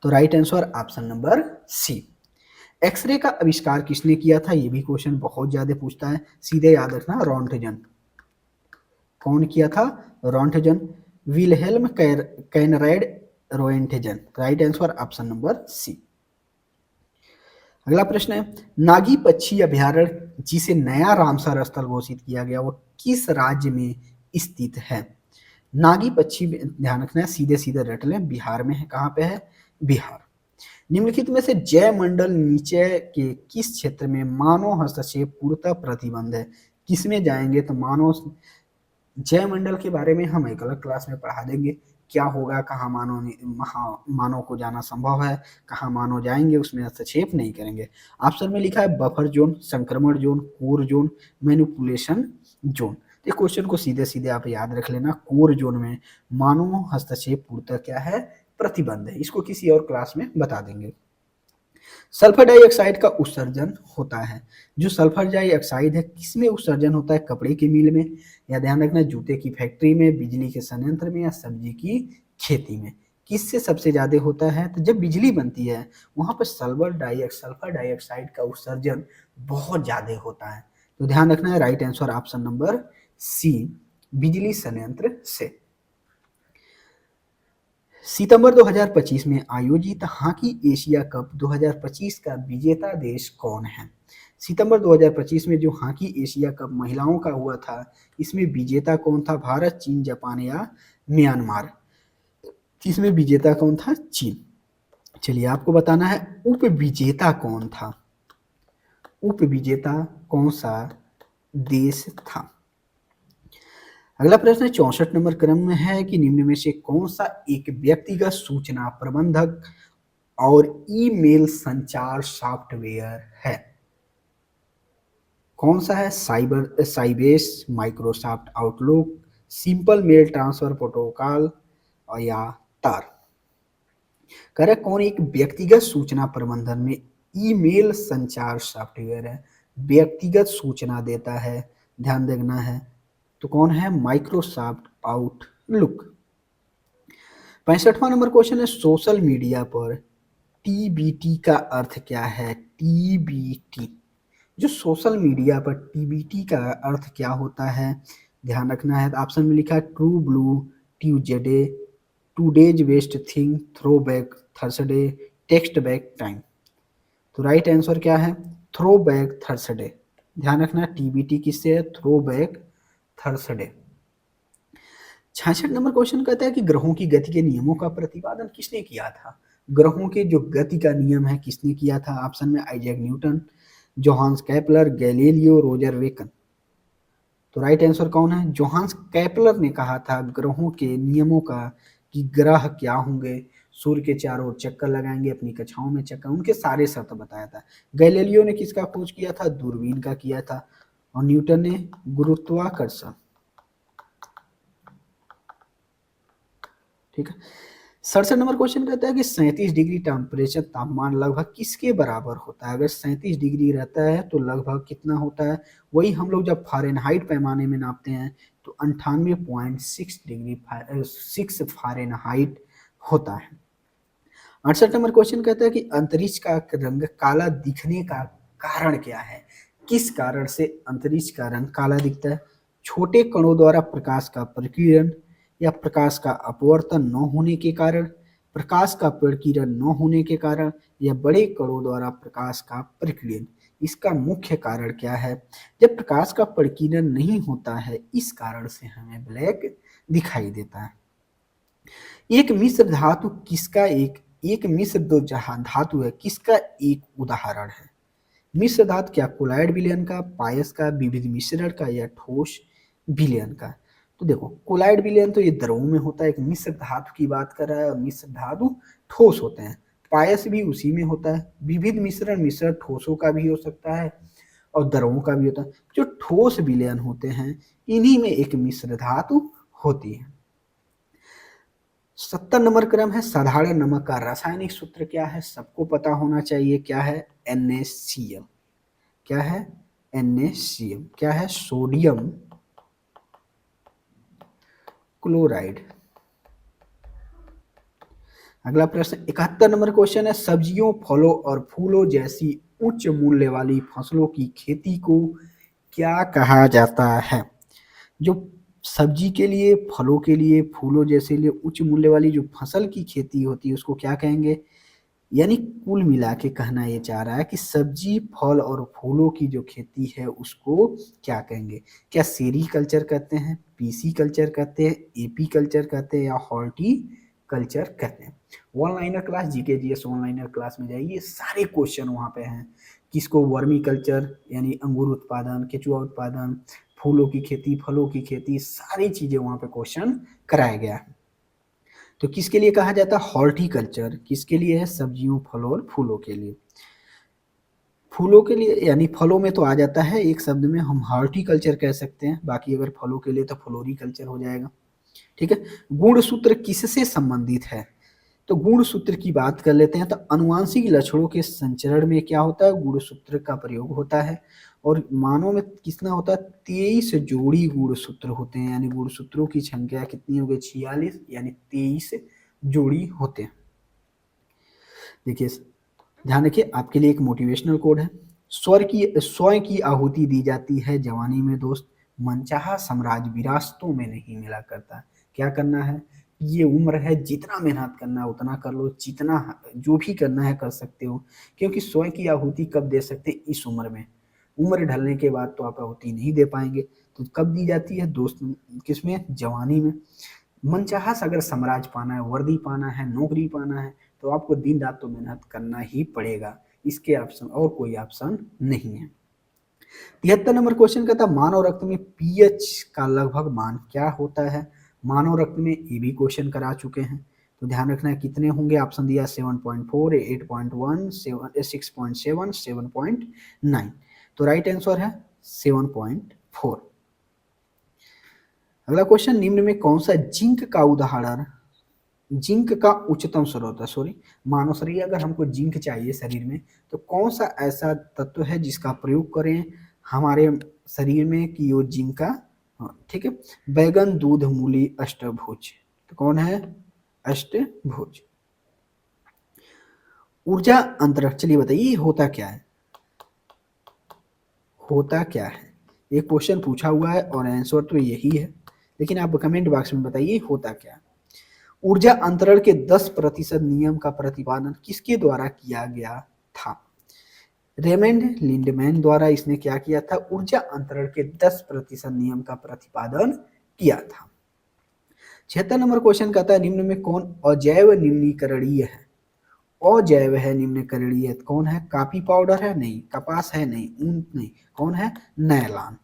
तो right answer option number C. X-ray का आविष्कार किसने किया था, ये भी क्वेश्चन बहुत ज्यादा पूछता है, सीधे याद रखना, रोंटगन। कौन किया था, Roentgen, Wilhelm Conrad Roentgen. Right answer option number C. अगला प्रश्न है, नागी पक्षी अभ्यारण्य जिसे नया रामसर स्थल घोषित किया गया वो किस राज्य में स्थित है। नागी पक्षी, ध्यान रखना है, सीधे सीधे रट लें, बिहार में है। कहाँ पे है, बिहार। निम्नलिखित में से जय मंडल नीचे के किस क्षेत्र में मानव हस्तक्षेप पूर्णतः प्रतिबंध है। किसमें जाएंगे, तो मानव, जय मंडल के बारे में हम एक अलग क्लास में पढ़ा देंगे, क्या होगा, कहाँ मानव को जाना संभव है, कहाँ मानव जाएंगे, उसमें हस्तक्षेप नहीं करेंगे। ऑप्शन में लिखा है बफर जोन, संक्रमण zone, core zone, manipulation zone. ये क्वेश्चन को सीधे सीधे आप याद रख लेना, कोर जोन में मानव हस्तक्षेप पूर्णतः क्या है, प्रतिबंध है। इसको किसी और क्लास में बता देंगे। सल्फर डाइऑक्साइड का उत्सर्जन होता है, जो सल्फर डाइऑक्साइड है किसमें उत्सर्जन होता है, कपड़े की मिल में, या ध्यान रखना जूते की फैक्ट्री में, बिजली के संयंत्र में, या सब्जी की खेती में। किससे सबसे ज्यादा होता है, तो जब बिजली बनती है वहां पर सल्फर डाइऑक्साइड का उत्सर्जन बहुत ज्यादा होता है। तो ध्यान रखना है, right answer option number C, बिजली संयंत्र से। सितंबर 2025 में आयोजित हॉकी एशिया कप 2025 का विजेता देश कौन है। सितंबर 2025 में जो हॉकी एशिया कप महिलाओं का हुआ था, इसमें विजेता कौन था, भारत, चीन, जापान या म्यांमार। इसमें विजेता कौन था, चीन। चलिए आपको बताना है उप विजेता कौन था, उप विजेता कौन सा देश था। अगला प्रश्न 64 नंबर क्रम में है कि निम्न में से कौन सा एक व्यक्तिगत सूचना प्रबंधक और ईमेल संचार सॉफ्टवेयर है। कौन सा है, Sybase, Microsoft Outlook, simple mail transfer protocol और या तार। कह रहा है कौन एक व्यक्तिगत सूचना प्रबंधन में ईमेल संचार सॉफ्टवेयर है, व्यक्तिगत सूचना देता है, ध्यान देना है। तो कौन है? Microsoft Outlook. 65वां नंबर क्वेश्चन है सोशल मीडिया पर टीबीटी का अर्थ क्या है? टीबीटी, जो सोशल मीडिया पर टीबीटी का अर्थ क्या होता है, ध्यान रखना है। ऑप्शन में लिखा है true blue, Tuesday, today's best thing, throw back Thursday, text back time. तो राइट आंसर क्या है? Throw back Thursday. ध्यान रखना टीबीटी किससे है? थ्रो बैक थर्सडे। 66 नंबर क्वेश्चन कहता है कि ग्रहों की गति के नियमों का प्रतिपादन किसने किया था? ग्रहों के जो गति का नियम है किसने किया था? ऑप्शन में Isaac Newton, Johannes कैपलर, Galileo, Roger woken. तो राइट आंसर कौन है? जोहान्स कैपलर ने कहा था ग्रहों के नियमों का कि ग्रह क्या होंगे, सूर्य के चारों ओर चक्कर लगाएंगे, अपनी कक्षाओं में चक्कर, उनके सारे शर्त बताया था। गैलीलियो ने किसका खोज किया था? दूरबीन का किया था। और न्यूटन ने गुरुत्वाकर्षण। ठीक है। 67 नंबर क्वेश्चन कहता है कि 37 डिग्री टेम्परेचर तापमान लगभग किसके बराबर होता है? अगर 37 डिग्री रहता है तो लगभग कितना होता है? वही हम लोग जब फ़ारेनहाइट पैमाने में नापते हैं तो 98.6 डिग्री 6 फ़ारेनहाइट होता है। 68 नंबर क्वेश्चन कहता है कि अंतरिक्ष का रंग काला दिखने का कारण क्या है? किस कारण से अंतरिक्ष का रंग काला दिखता है? छोटे कणों द्वारा प्रकाश का प्रकीर्णन, या प्रकाश का अपवर्तन न होने के कारण, प्रकाश का प्रकीर्णन न होने के कारण, या बड़े कणों द्वारा प्रकाश का प्रकीर्णन। इसका मुख्य कारण क्या है? जब प्रकाश का प्रकीर्णन नहीं होता है इस कारण से हमें ब्लैक दिखाई देता है। एक मिश्र धातु किसका एक मिश्र दो धातु है किसका एक उदाहरण है? मिश्र धातु क्या कोलाइड विलयन का, पायस का, विविध मिश्रण का, या ठोस विलयन का? तो देखो कोलाइड विलयन तो ये द्रवों में होता है, एक मिश्र धातु की बात कर रहा है और मिश्र धातु ठोस होते हैं। पायस भी उसी में होता है। विविध मिश्रण मिश्रण ठोसों का भी हो सकता है और द्रवों का भी होता है। जो ठोस विलयन होते हैं इन्हीं में एक मिश्र धातु होती है। 70 नंबर क्रम है साधारण नमक का रासायनिक सूत्र क्या है? सबको पता होना चाहिए। क्या है? NaCl। क्या है? NaCl। क्या है? Sodium chloride. अगला प्रश्न 71 नंबर क्वेश्चन है सब्जियों फलों और फूलों जैसी उच्च मूल्य वाली फसलों की खेती को क्या कहा जाता है? जो सब्जी के लिए, फलों के लिए, फूलों जैसे लिए उच्च मूल्य वाली जो फसल की खेती होती है उसको क्या कहेंगे? यानी कुल मिला के कहना ये चाह रहा है कि सब्जी, फल और फूलों की जो खेती है उसको क्या कहेंगे? क्या सेरीकल्चर कहते हैं, पीसी कल्चर कहते हैं, एपी कल्चर कहते हैं, या हॉर्टी कल्चर कहते हैं? One liner class, GK GS one liner class में जाइए, सारे क्वेश्चन वहाँ पे हैं। किसको? वर्मी कल्चर यानी अंगूर उत्पादन, केचुआ उत्पादन, फूलों की खेती, फलों की खेती, सारी चीजें वहाँ पे क्वेश्चन कराया गया है। तो किसके लिए कहा जाता है? हॉर्टिकल्चर। किसके लिए है? सब्जियों, फलों और फूलों के लिए। फूलों के लिए यानी फलों में तो आ जाता है, एक शब्द में हम हॉर्टिकल्चर कह सकते हैं, बाकी अगर फलों के लिए तो फ्लोरिकल्चर हो जाएगा। ठीक है। गुणसूत्र किससे संबंधित है? तो गुणसूत्र की बात कर लेते हैं। तो अनुवांशिक लक्षणों के संचरण में क्या होता है? गुणसूत्र का प्रयोग होता है। और मानव में कितना होता है? 23 जोड़ी गुणसूत्र होते हैं, यानी गुणसूत्रों की संख्या कितनी हो गई? 46, यानी 23 जोड़ी होते हैं। देखिए, ध्यान रखिए, आपके लिए एक मोटिवेशनल कोड है। स्वयं की आहुति दी जाती है जवानी में दोस्त, मनचाहा साम्राज्य विरासतों में नहीं मिला करता। क्या करना है? ये उम्र है, जितना मेहनत करना है उतना कर लो, जितना जो भी करना है कर सकते हो, क्योंकि स्वयं की आहुति कब दे सकते? इस उम्र में। उम्र ढलने के बाद तो आप आहुति नहीं दे पाएंगे। तो कब दी जाती है दोस्त? किसमें? जवानी में। मनचाहा अगर साम्राज्य पाना है, वर्दी पाना है, नौकरी पाना है, तो आपको दिन रात तो मेहनत करना ही पड़ेगा। इसके ऑप्शन और कोई ऑप्शन नहीं है। 73 नंबर क्वेश्चन कहता है मानव रक्त में पीएच का लगभग मान क्या होता है? मानव रक्त में ये भी क्वेश्चन करा चुके हैं, तो ध्यान रखना है कितने होंगे। ऑप्शन दिया 7.4, 8.1, 6.7, 7.9। तो राइट आंसर है 7.4। अगला क्वेश्चन निम्न में कौन सा जिंक का उदाहरण जिंक का उच्चतम स्रोत है, सॉरी, मानव शरीर अगर हमको जिंक चाहिए शरीर में तो कौन सा ऐसा तत्व है जिसका प्रयोग करें हमारे शरीर में कि वो जिंक का, हाँ, ठीक है, बैगन, दूध, मूली, अष्टभुज। तो कौन है अष्टभुज। ऊर्जा अंतरण, चलिए बताइए होता क्या है, होता क्या है। एक क्वेश्चन पूछा हुआ है और आंसर तो यही है, लेकिन आप कमेंट बॉक्स में बताइए होता क्या है। ऊर्जा अंतरण के 10% नियम का प्रतिपादन किसके द्वारा किया गया था। रेमंड लिंडमैन द्वारा इसने क्या किया था, ऊर्जा अंतरण के 10% नियम का प्रतिपादन किया था। 76 नंबर क्वेश्चन कहता है निम्न में कौन अजैव निम्नीकरणीय है। अजैव है निम्नीकरणीय कौन है, कॉफी पाउडर है नहीं, कपास है नहीं, ऊन नहीं, कौन है, नायलॉन।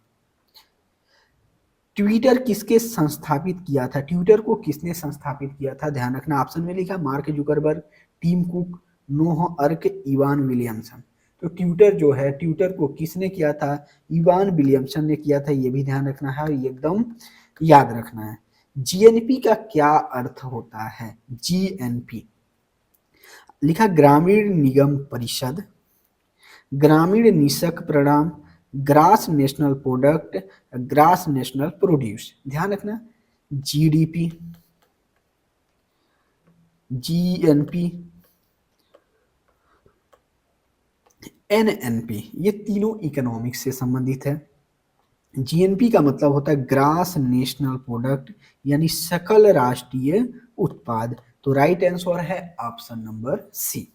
ट्विटर किसके संस्थापित किया था, ट्विटर को किसने संस्थापित किया था, ध्यान रखना ऑप्शन में लिखा mark Zuckerberg, Tim Cook, Noh अर्क, इवान विलियमसन। तो ट्विटर जो है, ट्विटर को किसने किया था, इवान विलियमसन ने किया था, ये भी ध्यान रखना है और एकदम याद रखना है। जीएनपी का क्या अर्थ होता है, जीएनपी लिखा ग्रामीण निगम परिषद, ग्रामीण निशक परिणाम, grass national product, grass national produce. ध्यान रखना जीडीपी, जीएनपी, एनएनपी, ये तीनों इकोनॉमिक्स से संबंधित है। जीएनपी का मतलब होता है ग्रास नेशनल प्रोडक्ट, यानी सकल राष्ट्रीय उत्पाद। तो राइट आंसर है ऑप्शन नंबर सी।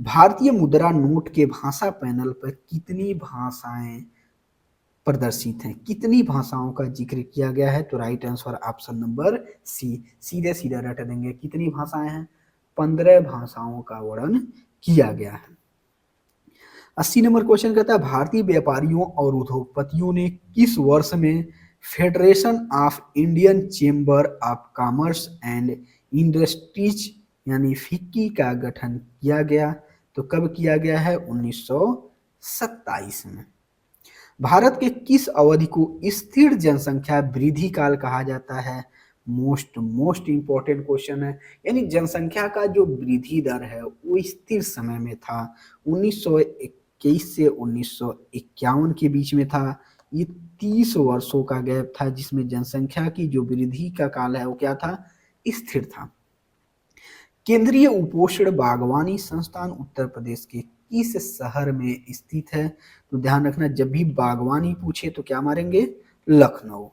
भारतीय मुद्रा नोट के भाषा पैनल पर कितनी भाषाएं प्रदर्शित हैं, कितनी भाषाओं का जिक्र किया गया है। तो right answer option number C, सीधे सीधे रट देंगे। कितनी भाषाएं हैं, 15 भाषाओं का वर्णन किया गया है। 80 नंबर क्वेश्चन कहता है भारतीय व्यापारियों और उद्योगपतियों ने किस वर्ष में federation of Indian chamber of commerce and industries यानी फिक्की का गठन किया गया। तो कब किया गया है, 1927 में। भारत के किस अवधि को स्थिर जनसंख्या वृद्धि काल कहा जाता है, मोस्ट इंपॉर्टेंट क्वेश्चन है। यानी जनसंख्या का जो वृद्धि दर है वो स्थिर समय में था, 1921 से 1951 के बीच में था। ये 30 वर्षों का गैप था जिसमें जनसंख्या की जो वृद्धि का काल है वो क्या था, स्थिर था। केंद्रीय उपोष्ण बागवानी संस्थान उत्तर प्रदेश के किस शहर में स्थित है। तो ध्यान रखना जब भी बागवानी पूछे तो क्या मारेंगे, लखनऊ।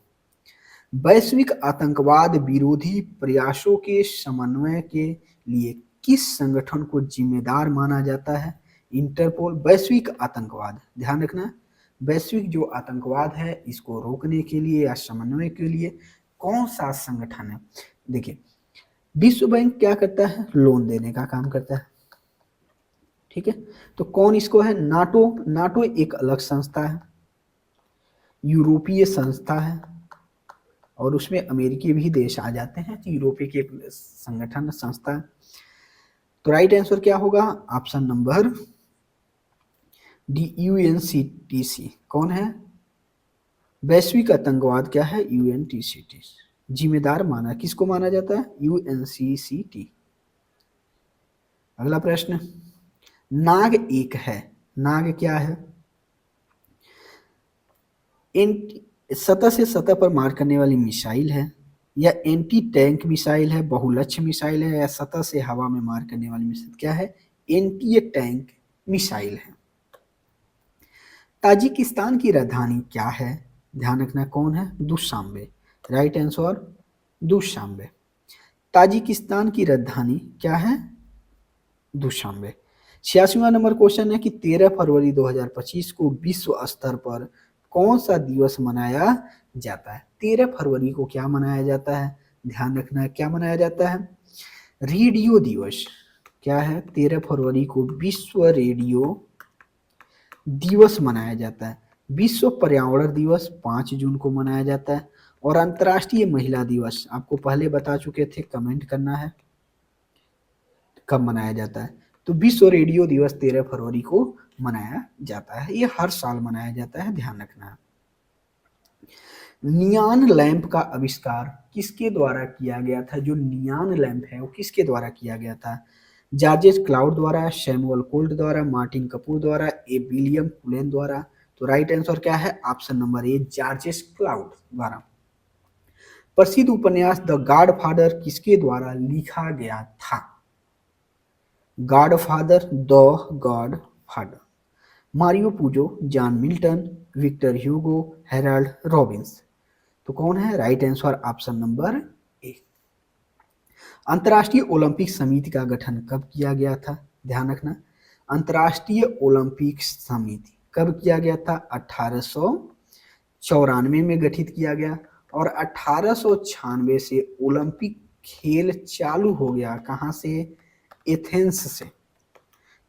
वैश्विक आतंकवाद विरोधी प्रयासों के समन्वय के लिए किस संगठन को जिम्मेदार माना जाता है, इंटरपोल। वैश्विक आतंकवाद, ध्यान रखना वैश्विक जो आतंकवाद है इसको रोकने के लिए या समन्वय के लिए कौन सा संगठन है। देखिए विश्व बैंक क्या करता है, लोन देने का काम करता है, ठीक है। तो कौन इसको है, नाटो, नाटो एक अलग संस्था है, यूरोपीय संस्था है और उसमें अमेरिकी भी देश आ जाते हैं, तो यूरोपीय की एक संगठन संस्था है। तो राइट आंसर क्या होगा, ऑप्शन नंबर डी, यूएनसीटीसी। कौन है, वैश्विक आतंकवाद क्या है, यूएनटीसीटी। जिम्मेदार माना किसको माना जाता है, यूएनसीसीटी। अगला प्रश्न, नाग एक है, नाग क्या है, सतह से सतह पर मार करने वाली मिसाइल है, या एंटी टैंक मिसाइल है, बहुलक्ष्य मिसाइल है, या सतह से हवा में मार करने वाली मिसाइल क्या है, एंटी टैंक मिसाइल है। ताजिकिस्तान की राजधानी क्या है, ध्यान रखना कौन है, Dushanbe. Right answer Dushanbe. Tajikistan की राजधानी क्या है, दुशांबे। 86वां नंबर क्वेश्चन है कि 13 फरवरी 2025 को विश्व स्तर पर कौन सा दिवस मनाया जाता है। 13 फरवरी को क्या मनाया जाता है, ध्यान रखना क्या मनाया जाता है, रेडियो दिवस। क्या है, 13 फरवरी को विश्व रेडियो दिवस मनाया जाता है। विश्व पर्यावरण दिवस 5 जून को मनाया जाता है और अंतर्राष्ट्रीय महिला दिवस आपको पहले बता चुके थे, कमेंट करना है कब मनाया जाता है। तो विश्व रेडियो दिवस 13 फरवरी को मनाया जाता है, ये हर साल मनाया जाता है, ध्यान रखना है। नियॉन लैंप का आविष्कार किसके द्वारा किया गया था? जो नियॉन लैंप है वो किसके द्वारा किया गया था? जॉर्ज क्लाउड द्वारा, सैमुअल कोल्ट द्वारा, मार्टिन कपूर द्वारा, ए विलियम कुलेन द्वारा। तो राइट आंसर क्या है? ऑप्शन नंबर ए, जॉर्ज क्लाउड द्वारा। प्रसिद्ध उपन्यास द गॉडफादर किसके द्वारा लिखा गया था? Godfather, the godfather. Mario Puzo, John Milton, Victor Hugo, Harold Robbins. तो कौन है? Right answer option number A. अंतर्राष्ट्रीय ओलंपिक समिति का गठन कब किया गया था? ध्यान रखना, अंतर्राष्ट्रीय ओलंपिक समिति कब किया गया था? 1894 में गठित किया गया, और 1896 से ओलंपिक खेल चालू हो गया। कहाँ से? एथेंस से।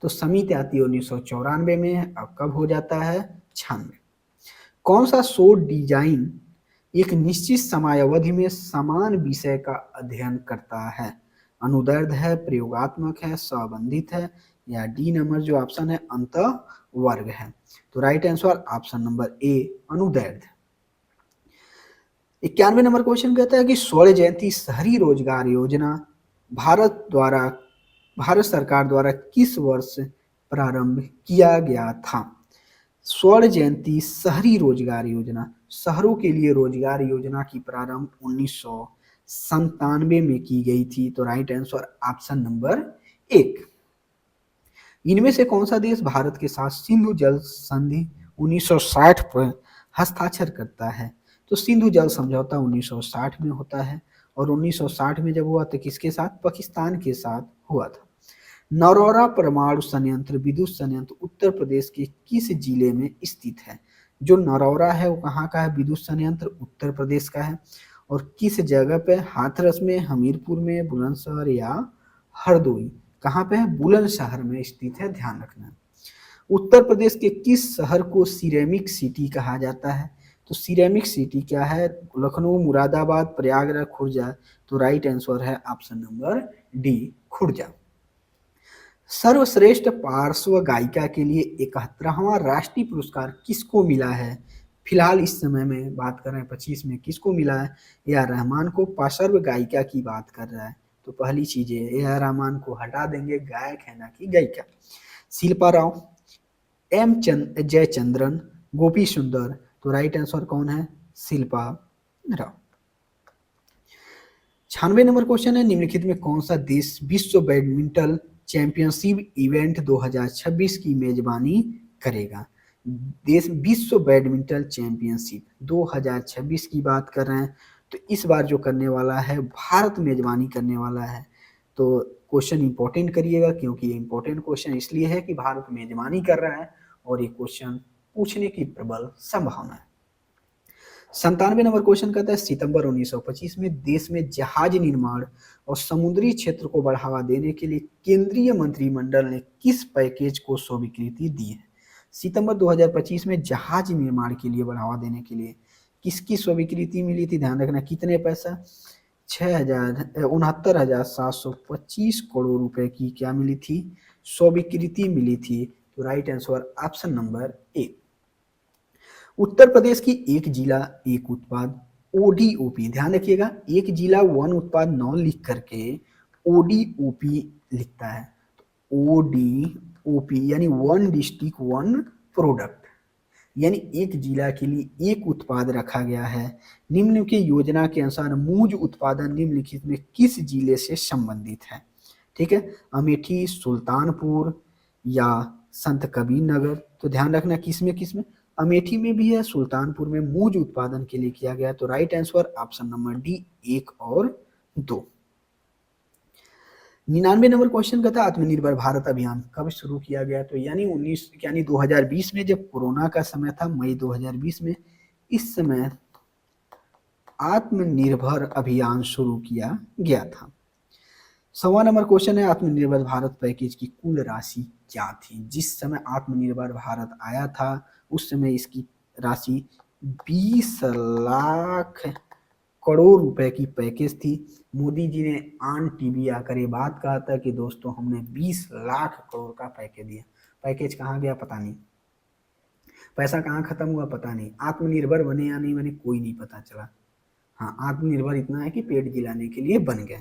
तो समिति आती है 1994 में, अब कब हो जाता है? 96। कौन सा शोध डिजाइन एक निश्चित समयावधि में समान विषय का अध्ययन करता है? अनुदैर्ध्य है, प्रयोगात्मक है, संबंधित है, या डी नंबर जो ऑप्शन है अंत वर्ग है। तो राइट आंसर ऑप्शन नंबर ए, अनुदैर्ध्य। 91 नंबर क्वेश्चन कहता है कि स्वर्ण जयंती शहरी रोजगार योजना भारत सरकार द्वारा किस वर्ष प्रारंभ किया गया था? स्वर्ण जयंती शहरी रोजगार योजना, शहरों के लिए रोजगार योजना की प्रारंभ 1997 में की गई थी। तो राइट आंसर ऑप्शन नंबर एक। इनमें से कौन सा देश भारत के साथ सिंधु जल संधि 1960 पर हस्ताक्षर करता है? तो सिंधु जल समझौता 1960 में होता है, और 1960 में जब हुआ तो किसके साथ? पाकिस्तान के साथ हुआ था। नरौरा परमाणु संयंत्र विद्युत संयंत्र उत्तर प्रदेश के किस जिले में स्थित है? जो नरौरा है वो कहाँ का है? विद्युत संयंत्र उत्तर प्रदेश का है। और किस जगह पे? हाथरस में, हमीरपुर में, बुलंदशहर या हरदोई। कहाँ पे है? बुलंदशहर में स्थित है, ध्यान रखना। उत्तर प्रदेश के किस शहर को सिरेमिक सिटी कहा जाता है? तो सिरेमिक सिटी क्या है? लखनऊ, मुरादाबाद, प्रयागराज, खुर्जा। तो राइट आंसर है ऑप्शन नंबर डी, खुर्जा। सर्वश्रेष्ठ पार्श्व गायिका के लिए 71वां राष्ट्रीय पुरस्कार किसको मिला है? फिलहाल इस समय में बात कर रहे हैं 25 में, किसको मिला है? ए आर रहमान को। पार्श्व गायिका की बात कर रहा है, तो पहली चीज है ए आर रहमान को हटा देंगे, गायक है ना कि गायिका। शिल्पा राव, जयचंद्रन, गोपी सुंदर। तो राइट आंसर कौन है? शिल्पा राव। 96 नंबर क्वेश्चन है, निम्नलिखित में कौन सा देश विश्व बैडमिंटन चैंपियनशिप इवेंट 2026 की मेजबानी करेगा? देश विश्व बैडमिंटन चैंपियनशिप 2026 की बात कर रहे हैं, तो इस बार जो करने वाला है भारत मेजबानी करने वाला है। तो क्वेश्चन इंपॉर्टेंट करिएगा, क्योंकि ये इंपॉर्टेंट क्वेश्चन इसलिए है कि भारत मेजबानी कर रहा है और ये क्वेश्चन पूछने की प्रबल संभावना है। 97 नंबर क्वेश्चन कहता है, सितंबर 1925 में देश में जहाज निर्माण और समुद्री क्षेत्र को बढ़ावा देने के लिए केंद्रीय मंत्रिमंडल ने किस पैकेज को स्वीकृति दी है? सितंबर 2025 में जहाज निर्माण के लिए बढ़ावा देने के लिए किसकी स्वीकृति मिली थी? ध्यान रखना, कितने पैसा? 69,725 करोड़ रुपए की क्या मिली थी? स्वीकृति मिली थी। तो right answer option number A. Uttar Pradesh की एक जिला एक उत्पाद ओडीओपी, ध्यान रखिएगा, एक जिला वन उत्पाद न लिख करके ओडीओपी लिखता है। ओडीओपी यानी वन डिस्ट्रिक्ट वन प्रोडक्ट, यानी एक जिला के लिए एक उत्पाद रखा गया है। निम्न की योजना के अनुसार मूज उत्पादन निम्नलिखित में किस जिले से संबंधित है? ठीक है, अमेठी, सुल्तानपुर या संत कबीर नगर। तो ध्यान रखना किसमें अमेठी में भी है, सुल्तानपुर में मूज उत्पादन के लिए किया गया। तो right answer option number D, 1 और 2। 99 नंबर क्वेश्चन का था, आत्मनिर्भर भारत अभियान कब शुरू किया गया? तो यानी 2020 में, जब कोरोना का समय था, मई 2020 में, इस समय आत्मनिर्भर अभियान शुरू किया गया था। 100वां नंबर क्वेश्चन है, आत्मनिर्भर भारत पैकेज की कुल राशि क्या थी? जिस समय आत्मनिर्भर भारत आया था उस समय इसकी राशि 20 लाख करोड़ रुपए की पैकेज थी। मोदी जी ने ऑन टीवी आकर ये बात कहा था कि दोस्तों हमने 20 लाख करोड़ का पैकेज दिया। पैकेज कहाँ गया पता नहीं, पैसा कहाँ खत्म हुआ पता नहीं, आत्मनिर्भर बने या नहीं बने कोई नहीं पता चला। हाँ, आत्मनिर्भर इतना है कि पेट जिलाने के लिए बन गए।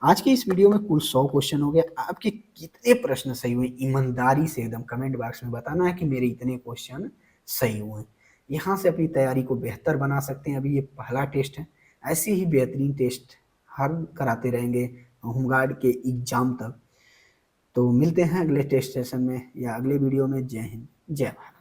आज की इस वीडियो में कुल 100 क्वेश्चन हो गए। आपके कितने प्रश्न सही हुए, ईमानदारी से एकदम कमेंट बॉक्स में बताना है कि मेरे इतने क्वेश्चन सही हुए। यहाँ से अपनी तैयारी को बेहतर बना सकते हैं। अभी ये पहला टेस्ट है, ऐसे ही बेहतरीन टेस्ट हर कराते रहेंगे होमगार्ड के एग्जाम तक। तो मिलते हैं अगले टेस्ट सेशन में या अगले वीडियो में। जय हिंद, जय भारत।